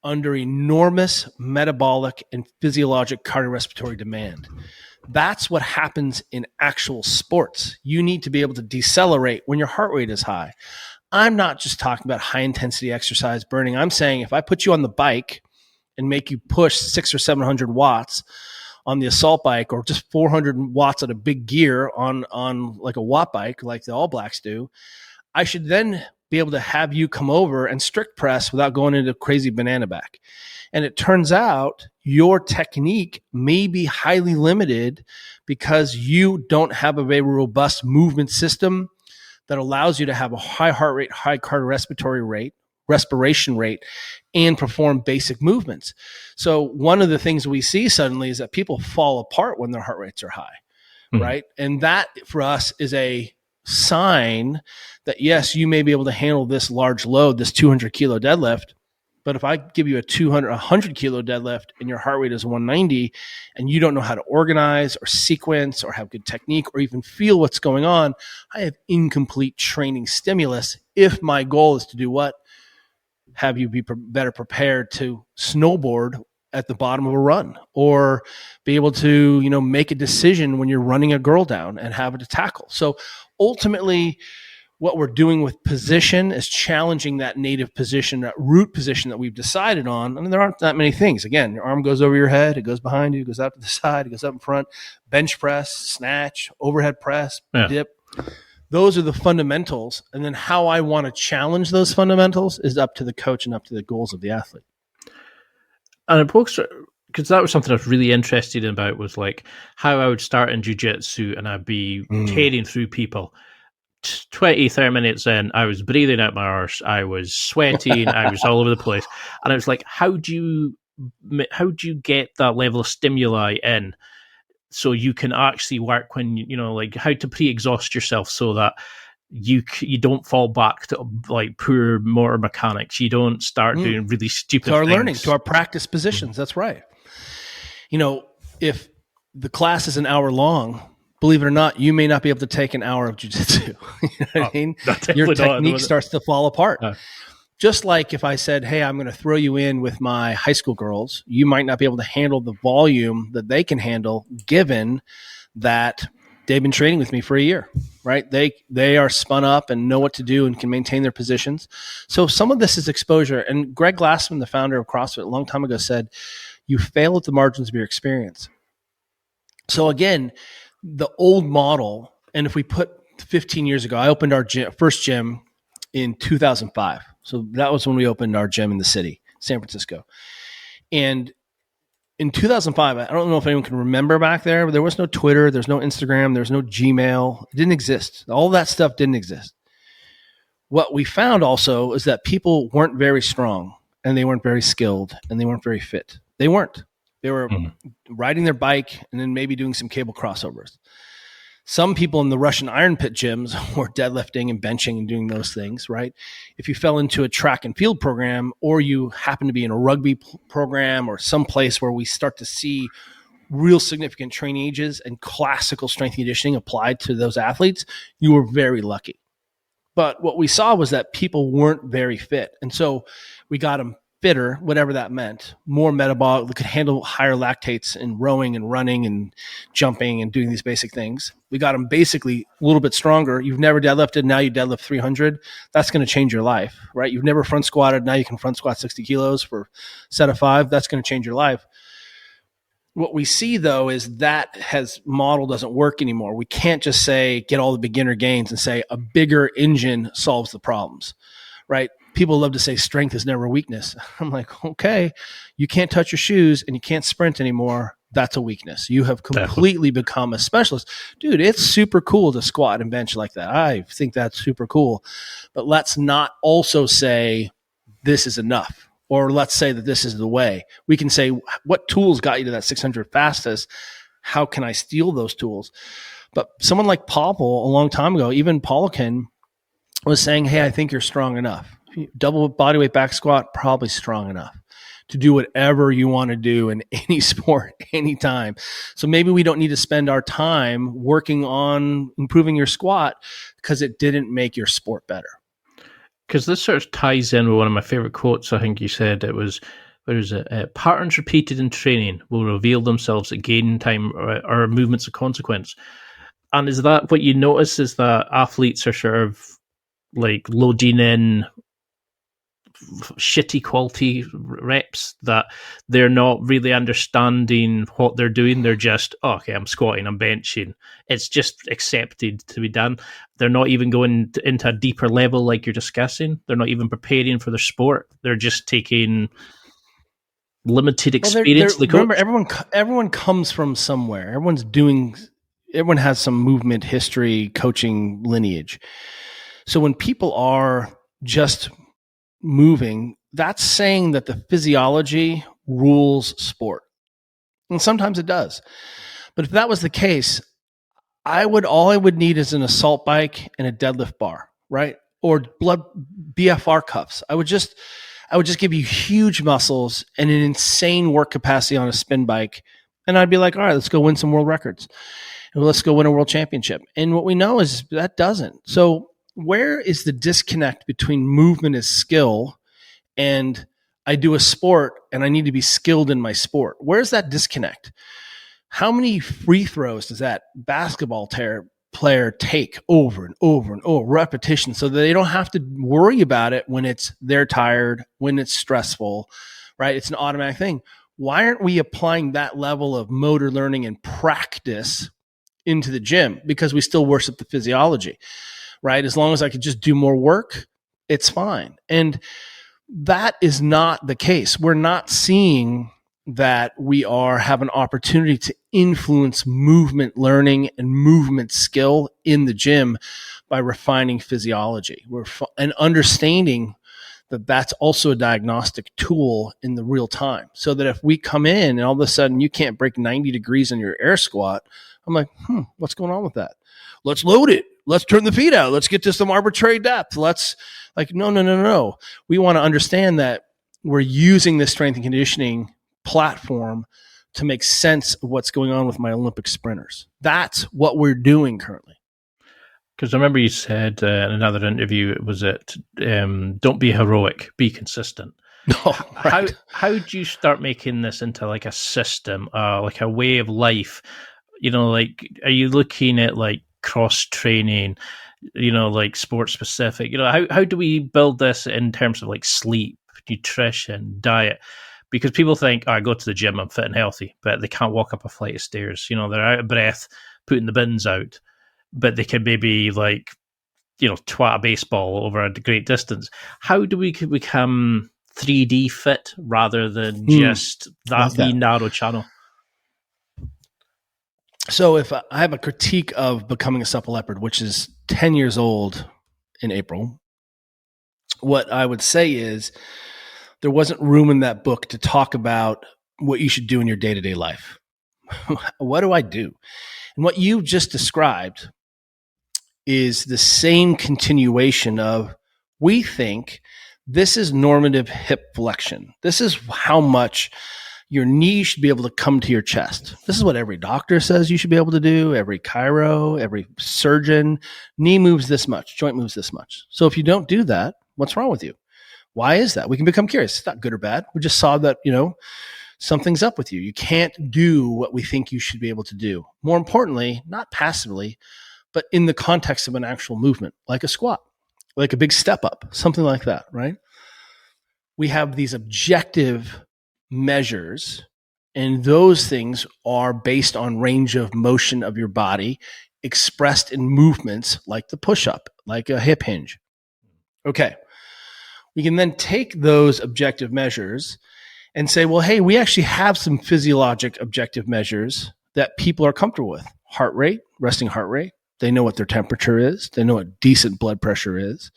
under enormous metabolic and physiologic cardiorespiratory demand. That's what happens in actual sports. You need to be able to decelerate when your heart rate is high. I'm not just talking about high intensity exercise burning. I'm saying if I put you on the bike and make you push 600 or 700 watts on the assault bike, or just 400 watts at a big gear on like a watt bike, like the All Blacks do, I should then be able to have you come over and strict press without going into crazy banana back. And it turns out your technique may be highly limited because you don't have a very robust movement system that allows you to have a high heart rate, high cardiorespiratory rate, respiration rate, and perform basic movements. So one of the things we see suddenly is that people fall apart when their heart rates are high, right? And that for us is a sign that yes, you may be able to handle this large load, this 200 kilo deadlift. But if I give you a 100 kilo deadlift and your heart rate is 190 and you don't know how to organize or sequence or have good technique or even feel what's going on, I have incomplete training stimulus if my goal is to do what? Have you be better prepared to snowboard at the bottom of a run, or be able to, make a decision when you're running a girl down and have it to tackle. So ultimately, what we're doing with position is challenging that native position, that root position that we've decided on. I mean, there aren't that many things. Again, your arm goes over your head, it goes behind you, it goes out to the side, it goes up in front, bench press, snatch, overhead press, dip. Those are the fundamentals. And then how I want to challenge those fundamentals is up to the coach and up to the goals of the athlete. And because that was something I was really interested in about, was like how I would start in jiu-jitsu and I'd be tearing through people. 20, 30 minutes in, I was breathing out my arse, I was sweating, I was all over the place. And I was like, how do you get that level of stimuli in so you can actually work when, like how to pre-exhaust yourself so that you don't fall back to like poor motor mechanics. You don't start doing really stupid to our things. Learning, to our practice positions. That's right. If the class is an hour long, believe it or not, you may not be able to take an hour of jiu-jitsu. You know what I mean? Your technique starts to fall apart. Just like if I said, hey, I'm going to throw you in with my high school girls, you might not be able to handle the volume that they can handle, given that they've been training with me for a year, right? They are spun up and know what to do and can maintain their positions. So some of this is exposure. And Greg Glassman, the founder of CrossFit, a long time ago said, you fail at the margins of your experience. So again, the old model, and if we put 15 years ago, I opened our first gym in 2005. So that was when we opened our gym in the city, San Francisco. And in 2005, I don't know if anyone can remember back there, but there was no Twitter, there's no Instagram, there's no Gmail. It didn't exist. All that stuff didn't exist. What we found also is that people weren't very strong, and they weren't very skilled, and they weren't very fit. They weren't. They were riding their bike and then maybe doing some cable crossovers. Some people in the Russian Iron Pit gyms were deadlifting and benching and doing those things, right? If you fell into a track and field program, or you happen to be in a rugby program or some place where we start to see real significant training ages and classical strength and conditioning applied to those athletes, you were very lucky. But what we saw was that people weren't very fit. And so we got them fitter, whatever that meant, more metabolic, could handle higher lactates in rowing and running and jumping and doing these basic things. We got them basically a little bit stronger. You've never deadlifted, now you deadlift 300. That's going to change your life, right? You've never front squatted, now you can front squat 60 kilos for a set of 5. That's going to change your life. What we see, though, is that model doesn't work anymore. We can't just say, get all the beginner gains and say a bigger engine solves the problems, right? People love to say strength is never weakness. I'm like, okay, you can't touch your shoes and you can't sprint anymore. That's a weakness. You have completely become a specialist. Dude, it's super cool to squat and bench like that. I think that's super cool. But let's not also say this is enough, or let's say that this is the way. We can say, what tools got you to that 600 fastest? How can I steal those tools? But someone like Paul a long time ago, even Paulican was saying, hey, I think you're strong enough. Double bodyweight back squat, probably strong enough to do whatever you want to do in any sport, anytime. So maybe we don't need to spend our time working on improving your squat because it didn't make your sport better. Because this sort of ties in with one of my favorite quotes. I think you said it was, patterns repeated in training will reveal themselves again in time or movements of consequence. And is that what you notice, is that athletes are sort of like loading in shitty quality reps, that they're not really understanding what they're doing? They're just, oh, okay, I'm squatting, I'm benching. It's just accepted to be done. They're not even going into a deeper level like you're discussing. They're not even preparing for their sport. They're just taking limited experience. Remember, everyone comes from somewhere. Everyone has some movement history, coaching lineage. So when people are just moving, that's saying that the physiology rules sport. And sometimes it does. But if that was the case, all I would need is an assault bike and a deadlift bar, right? Or BFR cuffs. I would just give you huge muscles and an insane work capacity on a spin bike. And I'd be like, all right, let's go win some world records. And let's go win a world championship. And what we know is that doesn't. So where is the disconnect between movement as skill and I do a sport and I need to be skilled in my sport? Where's that disconnect? How many free throws does that basketball player take over and over and over, repetition, so that they don't have to worry about it when they're tired, when it's stressful, right? It's an automatic thing. Why aren't we applying that level of motor learning and practice into the gym? Because we still worship the physiology, right? As long as I could just do more work, it's fine. And that is not the case. We're not seeing that we have an opportunity to influence movement learning and movement skill in the gym by refining physiology. And understanding that that's also a diagnostic tool in the real time. So that if we come in and all of a sudden you can't break 90 degrees on your air squat, I'm like, what's going on with that? Let's load it. Let's turn the feet out. Let's get to some arbitrary depth. No. We want to understand that we're using this strength and conditioning platform to make sense of what's going on with my Olympic sprinters. That's what we're doing currently. Because I remember you said in another interview, don't be heroic, be consistent. No, right. How do you start making this into like a system, like a way of life? Like, are you looking at like cross training, like sport specific? How do we build this in terms of like sleep, nutrition, diet? Because people think, I go to the gym, I'm fit and healthy, but they can't walk up a flight of stairs. They're out of breath, putting the bins out, but they can maybe like, twat a baseball over a great distance. How do we become 3D fit rather than just that narrow channel? So if I have a critique of Becoming a Supple Leopard, which is 10 years old in April, what I would say is there wasn't room in that book to talk about what you should do in your day-to-day life. What do I do? And what you just described is the same continuation of, we think this is normative hip flexion. This is how much your knee should be able to come to your chest. This is what every doctor says you should be able to do, every chiro, every surgeon. Knee moves this much, joint moves this much. So if you don't do that, what's wrong with you? Why is that? We can become curious. It's not good or bad. We just saw that, something's up with you. You can't do what we think you should be able to do. More importantly, not passively, but in the context of an actual movement, like a squat, like a big step up, something like that, right? We have these objective measures, and those things are based on range of motion of your body expressed in movements like the push-up, like a hip hinge. Okay. We can then take those objective measures and say, well, hey, we actually have some physiologic objective measures that people are comfortable with. Heart rate, resting heart rate. They know what their temperature is. They know what decent blood pressure is.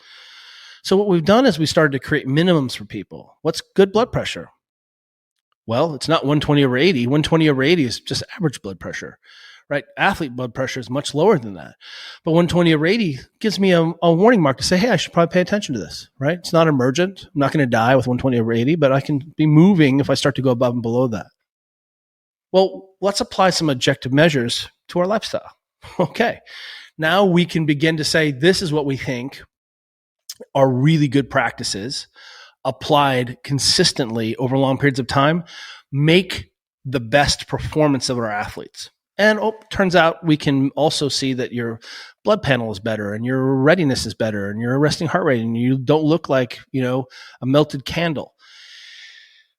So what we've done is we started to create minimums for people. What's good blood pressure? Well, it's not 120/80. 120/80 is just average blood pressure, right? Athlete blood pressure is much lower than that. But 120/80 gives me a warning mark to say, hey, I should probably pay attention to this, right? It's not emergent. I'm not going to die with 120/80, but I can be moving if I start to go above and below that. Well, let's apply some objective measures to our lifestyle. Okay. Now we can begin to say, this is what we think are really good practices applied consistently over long periods of time, make the best performance of our athletes. And turns out we can also see that your blood panel is better and your readiness is better and your resting heart rate and you don't look like, a melted candle.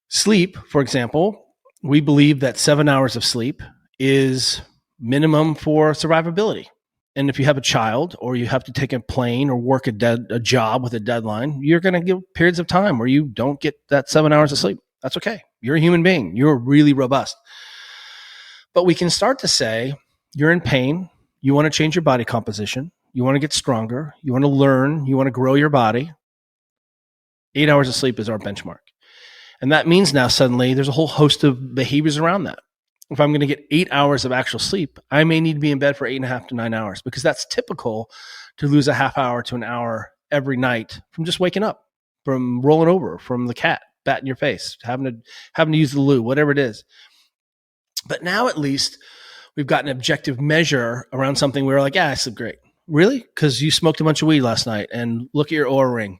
Sleep, for example, we believe that 7 hours of sleep is minimum for survivability. And if you have a child or you have to take a plane or work a job with a deadline, you're going to get periods of time where you don't get that 7 hours of sleep. That's okay. You're a human being. You're really robust. But we can start to say, you're in pain. You want to change your body composition. You want to get stronger. You want to learn. You want to grow your body. 8 hours of sleep is our benchmark. And that means now suddenly there's a whole host of behaviors around that. If I'm going to get 8 hours of actual sleep, I may need to be in bed for 8.5 to 9 hours because that's typical to lose a half hour to an hour every night from just waking up, from rolling over, from the cat batting your face, having to use the loo, whatever it is. But now at least we've got an objective measure around something where we're like, yeah, I sleep great. Really? Because you smoked a bunch of weed last night and look at your Oura ring.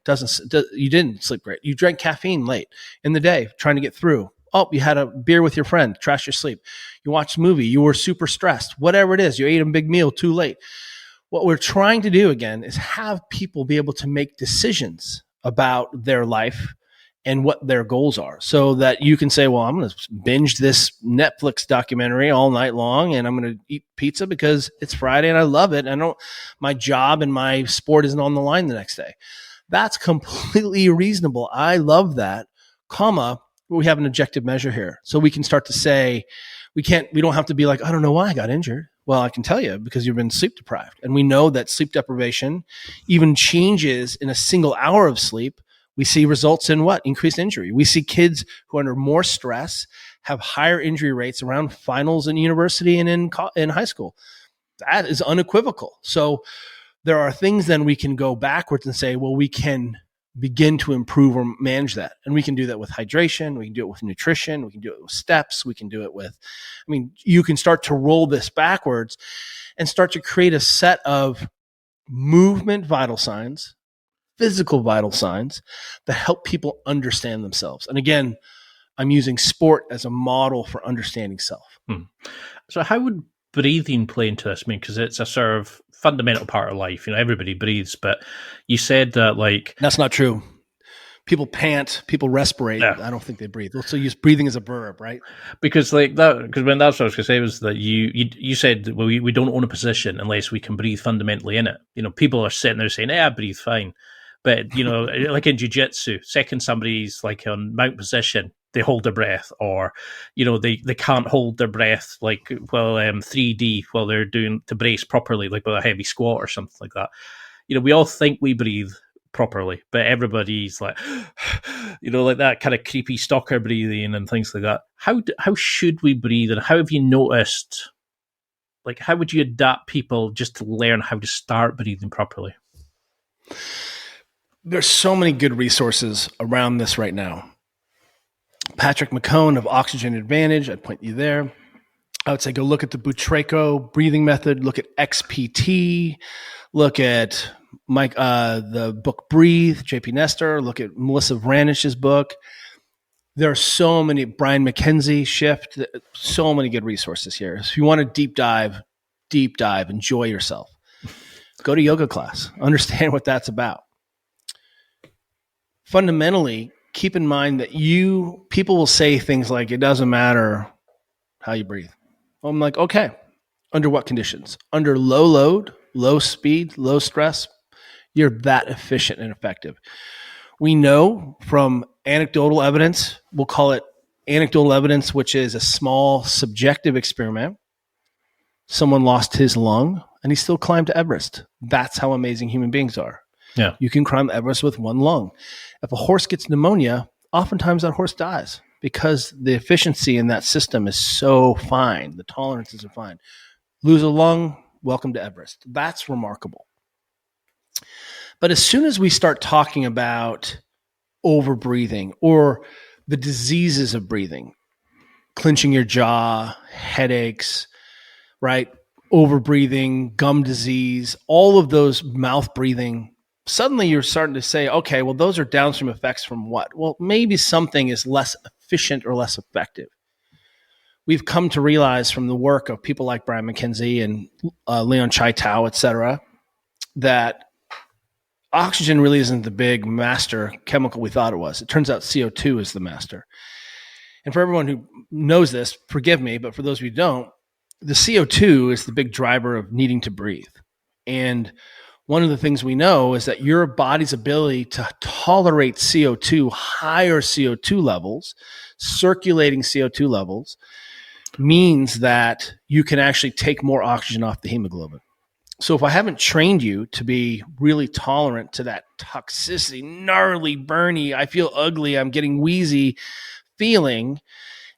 You didn't sleep great. You drank caffeine late in the day trying to get through. Oh, you had a beer with your friend, trashed your sleep. You watched a movie, you were super stressed, whatever it is, you ate a big meal too late. What we're trying to do again is have people be able to make decisions about their life and what their goals are so that you can say, well, I'm going to binge this Netflix documentary all night long and I'm going to eat pizza because it's Friday and I love it. My job and my sport isn't on the line the next day. That's completely reasonable. I love that, we have an objective measure here. So we can start to say, we don't have to be like, I don't know why I got injured. Well, I can tell you because you've been sleep deprived. And we know that sleep deprivation, even changes in a single hour of sleep, we see results in what? Increased injury. We see kids who are under more stress have higher injury rates around finals in university and in high school. That is unequivocal. So there are things then we can go backwards and say, well, we can begin to improve or manage that. And we can do that with hydration. We can do it with nutrition. We can do it with steps. We can do it with, you can start to roll this backwards and start to create a set of movement vital signs, physical vital signs that help people understand themselves. And again, I'm using sport as a model for understanding self. So how would breathing play into this? Because it's a sort of fundamental part of life. Everybody breathes, but you said that that's not true. People pant, people respirate. Yeah. I don't think they breathe. They'll still use breathing as a verb, right? Because when that's what I was going to say was that you said, well, we don't own a position unless we can breathe fundamentally in it. People are sitting there saying, I breathe fine. But, like in jiu-jitsu, second somebody's on mount position, they hold their breath, or, they can't hold their breath 3D while they're doing to brace properly, like with a heavy squat or something like that. We all think we breathe properly, but everybody's like that kind of creepy stalker breathing and things like that. How should we breathe, and how have you noticed, how would you adapt people just to learn how to start breathing properly? There's so many good resources around this right now. Patrick McCone of Oxygen Advantage, I'd point you there. I would say go look at the Butraco breathing method, look at XPT, look at the book Breathe, JP Nestor, look at Melissa Vranich's book. There are so many, Brian McKenzie, Shift, so many good resources here. So if you want to deep dive, enjoy yourself. Go to yoga class, understand what that's about. Fundamentally, keep in mind that people will say things like, it doesn't matter how you breathe. I'm like, okay, under what conditions? Under low load, low speed, low stress, you're that efficient and effective. We know from anecdotal evidence, we'll call it anecdotal evidence, which is a small subjective experiment. Someone lost his lung and he still climbed to Everest. That's how amazing human beings are. Yeah. You can climb Everest with one lung. If a horse gets pneumonia, oftentimes that horse dies because the efficiency in that system is so fine. The tolerances are fine. Lose a lung, welcome to Everest. That's remarkable. But as soon as we start talking about overbreathing or the diseases of breathing, clenching your jaw, headaches, right? Overbreathing, gum disease, all of those mouth breathing, suddenly you're starting to say, okay, well, those are downstream effects from what? Well, maybe something is less efficient or less effective. We've come to realize from the work of people like Brian McKenzie and Leon Chaitau, et cetera, that oxygen really isn't the big master chemical we thought it was. It turns out CO2 is the master. And for everyone who knows this, forgive me, but for those of you who don't, the CO2 is the big driver of needing to breathe. And one of the things we know is that your body's ability to tolerate CO2, higher CO2 levels, circulating CO2 levels, means that you can actually take more oxygen off the hemoglobin. So if I haven't trained you to be really tolerant to that toxicity, gnarly, burny, I feel ugly, I'm getting wheezy feeling,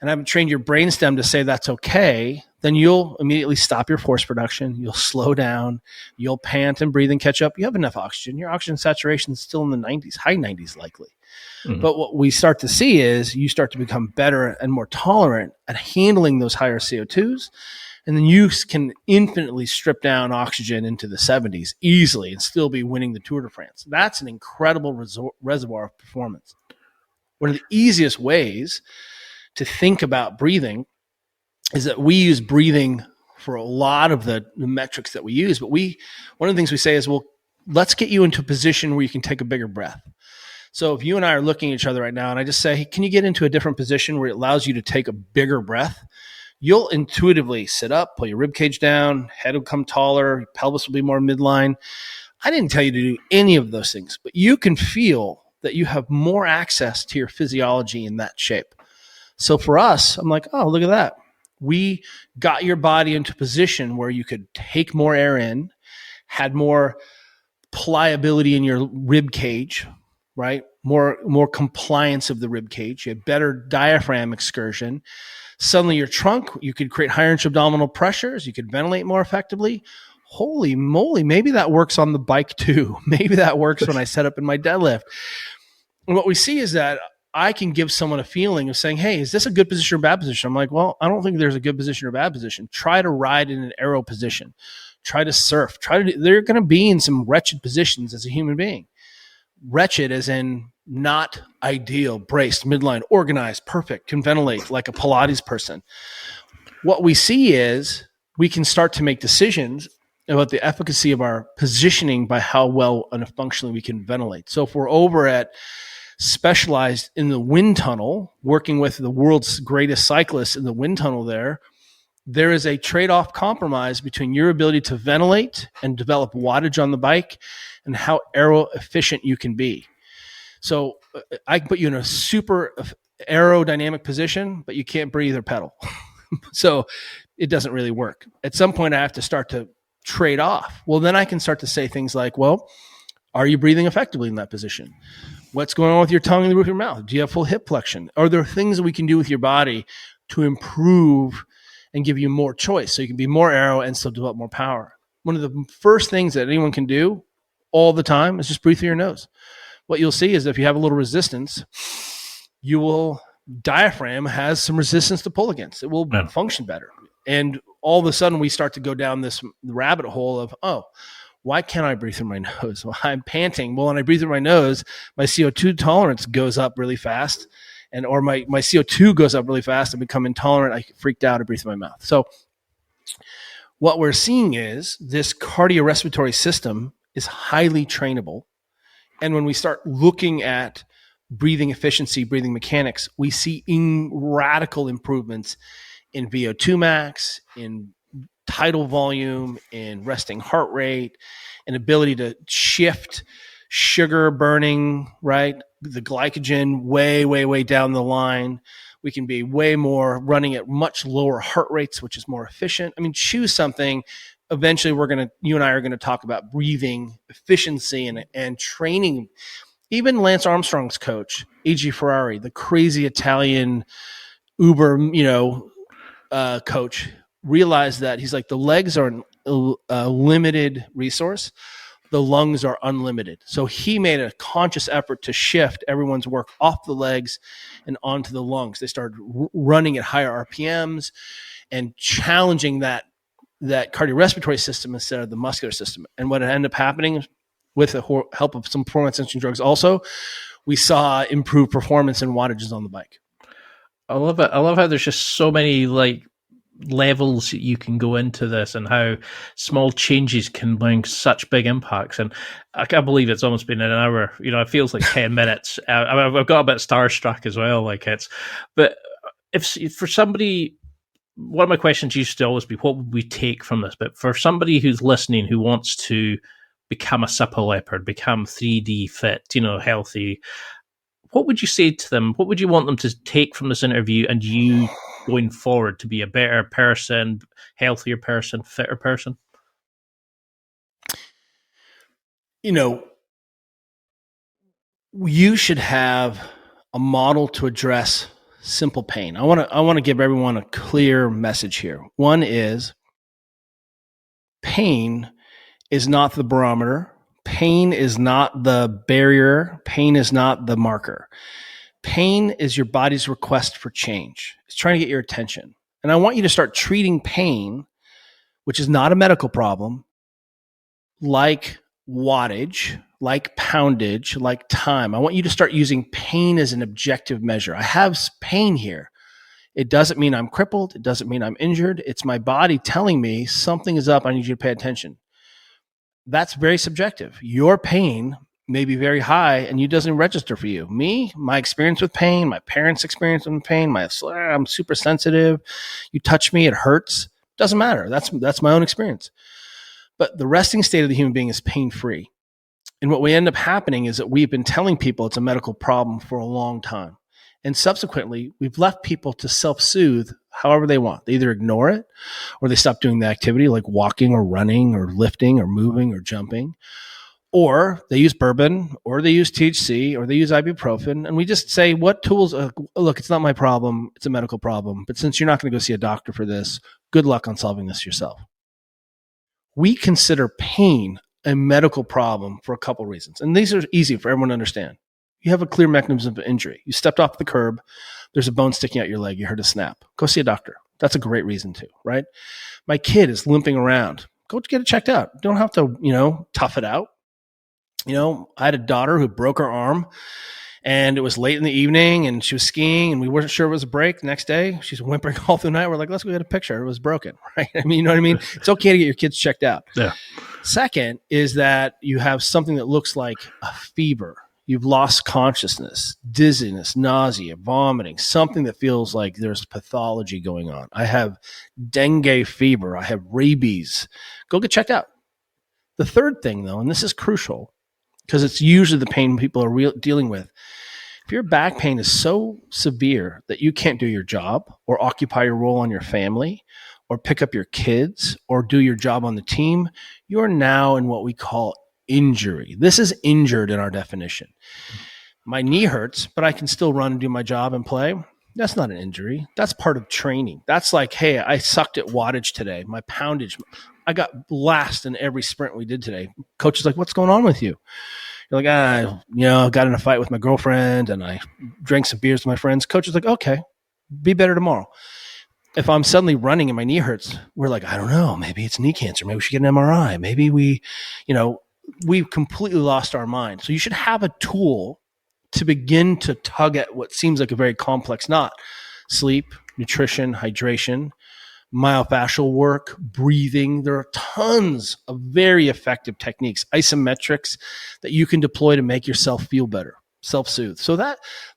and I haven't trained your brainstem to say that's okay, then you'll immediately stop your force production. You'll slow down. You'll pant and breathe and catch up. You have enough oxygen. Your oxygen saturation is still in the 90s, high 90s likely. Mm-hmm. But what we start to see is you start to become better and more tolerant at handling those higher CO2s. And then you can infinitely strip down oxygen into the 70s easily and still be winning the Tour de France. That's an incredible reservoir of performance. One of the easiest ways to think about breathing is that we use breathing for a lot of the metrics that we use. But one of the things we say is, well, let's get you into a position where you can take a bigger breath. So if you and I are looking at each other right now, and I just say, hey, can you get into a different position where it allows you to take a bigger breath? You'll intuitively sit up, pull your rib cage down, head will come taller, your pelvis will be more midline. I didn't tell you to do any of those things, but you can feel that you have more access to your physiology in that shape. So for us, I'm like, oh, look at that. We got your body into a position where you could take more air in, had more pliability in your rib cage, right? More compliance of the rib cage. You had better diaphragm excursion. Suddenly your trunk, you could create higher intra-abdominal pressures. You could ventilate more effectively. Holy moly, maybe that works on the bike too. Maybe that works when I set up in my deadlift. And what we see is that I can give someone a feeling of saying, hey, is this a good position or bad position? I'm like, well, I don't think there's a good position or bad position. Try to ride in an aero position. Try to surf. They're going to be in some wretched positions as a human being. Wretched as in not ideal, braced, midline, organized, perfect, can ventilate like a Pilates person. What we see is we can start to make decisions about the efficacy of our positioning by how well and functionally we can ventilate. So if we're over at Specialized in the wind tunnel, working with the world's greatest cyclists in the wind tunnel there is a trade-off compromise between your ability to ventilate and develop wattage on the bike and how aero efficient you can be. So I can put you in a super aerodynamic position, but you can't breathe or pedal. So it doesn't really work. At some point I have to start to trade off. Well, then I can start to say things like, well, are you breathing effectively in that position? What's going on with your tongue and the roof of your mouth? Do you have full hip flexion? Are there things that we can do with your body to improve and give you more choice so you can be more aero and still develop more power? One of the first things that anyone can do all the time is just breathe through your nose. What you'll see is if you have a little resistance, diaphragm has some resistance to pull against. It will function better. And all of a sudden we start to go down this rabbit hole of, oh, why can't I breathe through my nose? Well, I'm panting. Well, when I breathe through my nose, my CO2 tolerance goes up really fast, or my CO2 goes up really fast and become intolerant. I get freaked out. I breathe through my mouth. So what we're seeing is this cardiorespiratory system is highly trainable. And when we start looking at breathing efficiency, breathing mechanics, we see radical improvements in VO2 max, in tidal volume, in resting heart rate, and ability to shift sugar burning, right? The glycogen way, way, way down the line. We can be way more running at much lower heart rates, which is more efficient. I mean, choose something. Eventually you and I are going to talk about breathing efficiency and training. Even Lance Armstrong's coach, A.G. Ferrari, the crazy Italian Uber, coach, realized that he's like, the legs are a limited resource. The lungs are unlimited. So he made a conscious effort to shift everyone's work off the legs and onto the lungs. They started running at higher RPMs and challenging that cardiorespiratory system instead of the muscular system. And what ended up happening with the help of some performance-enhancing drugs also, we saw improved performance and wattages on the bike. I love it. I love how there's just so many levels you can go into this, and how small changes can bring such big impacts. And I can't believe it's almost been an hour. It feels like 10 minutes. I've got a bit starstruck as well. But if for somebody, one of my questions used to always be, what would we take from this? But for somebody who's listening, who wants to become a Supple Leopard, become 3D fit, healthy, what would you say to them? What would you want them to take from this interview and you going forward to be a better person, healthier person, fitter person? You should have a model to address simple pain. I want to give everyone a clear message here. One is, pain is not the barometer. Pain is not the barrier. Pain is not the marker. Pain is your body's request for change. It's trying to get your attention. And I want you to start treating pain, which is not a medical problem, like wattage, like poundage, like time. I want you to start using pain as an objective measure. I have pain here. It doesn't mean I'm crippled. It doesn't mean I'm injured. It's my body telling me something is up. I need you to pay attention. That's very subjective. Your pain may be very high and it doesn't register for you. Me, my experience with pain, my parents' experience with pain, I'm super sensitive. You touch me, it hurts. Doesn't matter. That's my own experience. But the resting state of the human being is pain-free. And what we end up happening is that we've been telling people it's a medical problem for a long time. And subsequently, we've left people to self-soothe however they want. They either ignore it or they stop doing the activity like walking or running or lifting or moving or jumping. Or they use bourbon or they use THC or they use ibuprofen. And we just say, what tools? Look, it's not my problem. It's a medical problem. But since you're not going to go see a doctor for this, good luck on solving this yourself. We consider pain a medical problem for a couple reasons. And these are easy for everyone to understand. You have a clear mechanism of injury. You stepped off the curb. There's a bone sticking out your leg. You heard a snap. Go see a doctor. That's a great reason to, right? My kid is limping around. Go get it checked out. You don't have to, tough it out. I had a daughter who broke her arm and it was late in the evening and she was skiing and we weren't sure it was a break. The next day, she's whimpering all through the night. We're like, let's go get a picture. It was broken, right? You know what I mean? It's okay to get your kids checked out. Yeah. Second is that you have something that looks like a fever. You've lost consciousness, dizziness, nausea, vomiting, something that feels like there's pathology going on. I have dengue fever. I have rabies. Go get checked out. The third thing, though, and this is crucial because it's usually the pain people are dealing with. If your back pain is so severe that you can't do your job or occupy your role on your family or pick up your kids or do your job on the team, you're now in what we call injury. This is injured in our definition. My knee hurts, but I can still run and do my job and play. That's not an injury. That's part of training. That's like, hey, I sucked at wattage today. My poundage, I got blast in every sprint we did today. Coach is like, what's going on with you? You're like, I got in a fight with my girlfriend and I drank some beers with my friends. Coach is like, okay, be better tomorrow. If I'm suddenly running and my knee hurts, we're like, I don't know, maybe it's knee cancer. Maybe we should get an MRI. Maybe we've completely lost our mind. So you should have a tool to begin to tug at what seems like a very complex knot. Sleep, nutrition, hydration, myofascial work, breathing. There are tons of very effective techniques, isometrics that you can deploy to make yourself feel better, self-soothe. So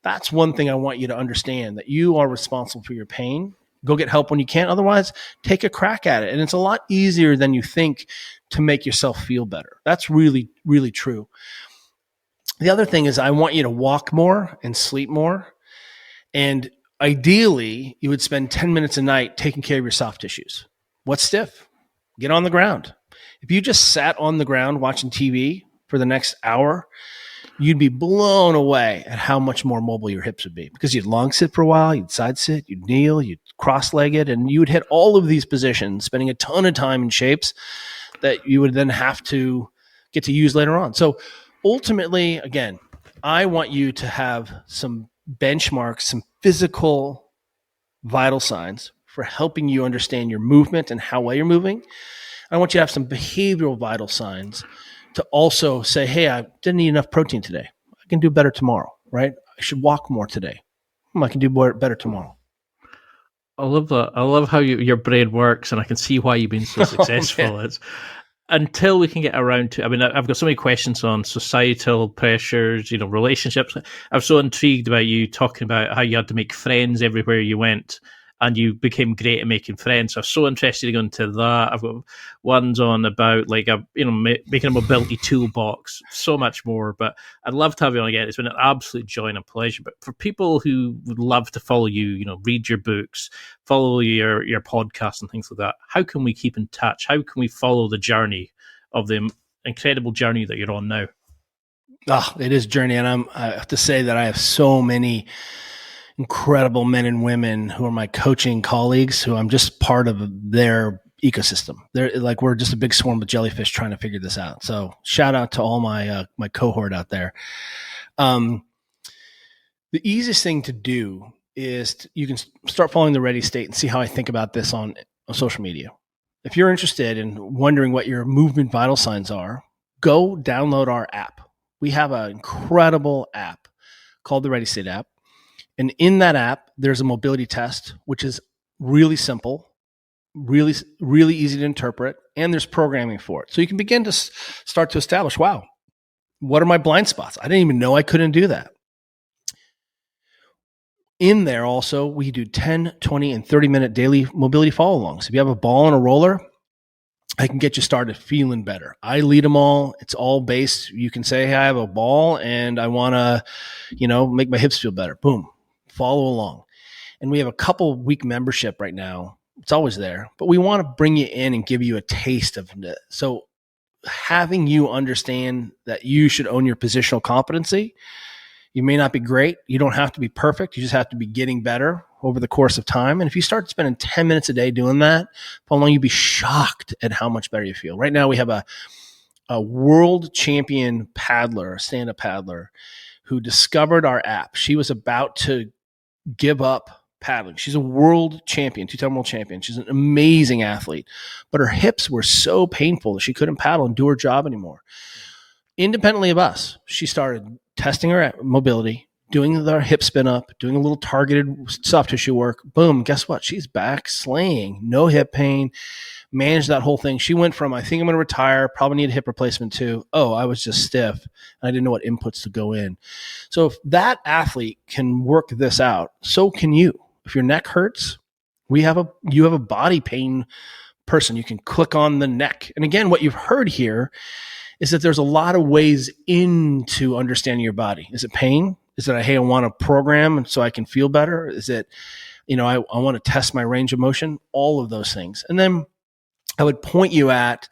that's one thing I want you to understand, that you are responsible for your pain. Go get help when you can. Otherwise, take a crack at it. And it's a lot easier than you think to make yourself feel better. That's really, really true. The other thing is I want you to walk more and sleep more. And ideally, you would spend 10 minutes a night taking care of your soft tissues. What's stiff? Get on the ground. If you just sat on the ground watching TV for the next hour, you'd be blown away at how much more mobile your hips would be, because you'd long sit for a while, you'd side sit, you'd kneel, you'd cross-legged, and you would hit all of these positions, spending a ton of time in shapes that you would then have to get to use later on. So ultimately, again, I want you to have some benchmarks, some physical vital signs for helping you understand your movement and how well you're moving. I want you to have some behavioral vital signs to also say, hey, I didn't eat enough protein today. I can do better tomorrow, right? I should walk more today. I can do better tomorrow. I love that. I love how your brain works, and I can see why you've been so successful. It's until we can get around to, I mean, I've got so many questions on societal pressures, relationships. I'm so intrigued about you talking about how you had to make friends everywhere you went, and you became great at making friends. So I'm so interested to go into that. I've got ones on about making a mobility toolbox, so much more. But I'd love to have you on again. It's been an absolute joy and a pleasure. But for people who would love to follow you, read your books, follow your podcasts and things like that, how can we keep in touch? How can we follow the journey of the incredible journey that you're on now? It is a journey. And I have to say that I have so many incredible men and women who are my coaching colleagues, who I'm just part of their ecosystem. They're like, we're just a big swarm of jellyfish trying to figure this out. So shout out to all my cohort out there. The easiest thing to do is you can start following the Ready State and see how I think about this on social media. If you're interested in wondering what your movement vital signs are, go download our app. We have an incredible app called the Ready State app. And in that app, there's a mobility test, which is really simple, really, really easy to interpret, and there's programming for it. So you can begin to start to establish, wow, what are my blind spots? I didn't even know I couldn't do that. In there also, we do 10, 20, and 30-minute daily mobility follow-alongs. If you have a ball and a roller, I can get you started feeling better. I lead them all. It's all based. You can say, hey, I have a ball and I want to, make my hips feel better. Boom. Follow along. And we have a couple week membership right now. It's always there, but we want to bring you in and give you a taste of it. So having you understand that you should own your positional competency. You may not be great. You don't have to be perfect. You just have to be getting better over the course of time. And if you start spending 10 minutes a day doing that, you'd be shocked at how much better you feel. Right now we have a world champion paddler, a stand-up paddler, who discovered our app. She was about to give up paddling. She's a world champion, two-time world champion. She's an amazing athlete, but her hips were so painful that she couldn't paddle and do her job anymore. Independently of us, she started testing her mobility, doing the hip spin up, doing a little targeted soft tissue work. Boom, guess what? She's back slaying, no hip pain, managed that whole thing. She went from, I think I'm going to retire, probably need a hip replacement too. Oh, I was just stiff. And I didn't know what inputs to go in. So if that athlete can work this out, so can you. If your neck hurts, you have a body pain person. You can click on the neck. And again, what you've heard here is that there's a lot of ways into understanding your body. Is it pain? Is it, hey, I want a program so I can feel better? Is it, I want to test my range of motion? All of those things. And then I would point you at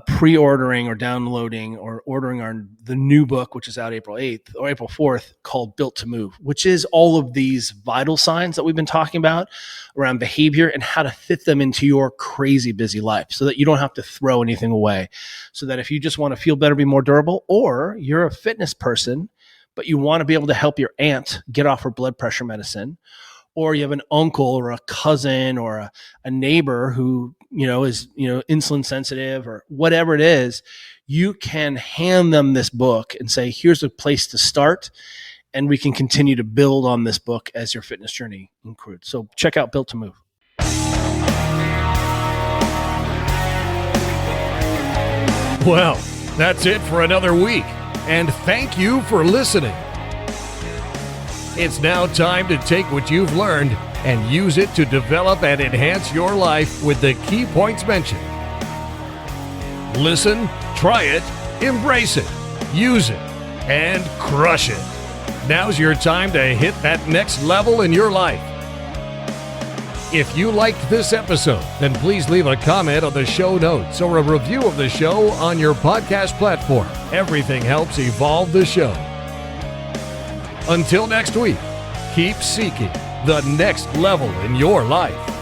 pre-ordering or downloading or ordering the new book, which is out April 8th or April 4th, called Built to Move, which is all of these vital signs that we've been talking about around behavior and how to fit them into your crazy busy life so that you don't have to throw anything away. So that if you just want to feel better, be more durable, or you're a fitness person, but you want to be able to help your aunt get off her blood pressure medicine, or you have an uncle or a cousin or a neighbor who, is, insulin sensitive or whatever it is, you can hand them this book and say, here's a place to start. And we can continue to build on this book as your fitness journey includes. So check out Built to Move. Well, that's it for another week. And thank you for listening. It's now time to take what you've learned and use it to develop and enhance your life with the key points mentioned. Listen, try it, embrace it, use it, and crush it. Now's your time to hit that next level in your life. If you liked this episode, then please leave a comment on the show notes or a review of the show on your podcast platform. Everything helps evolve the show. Until next week, keep seeking the next level in your life.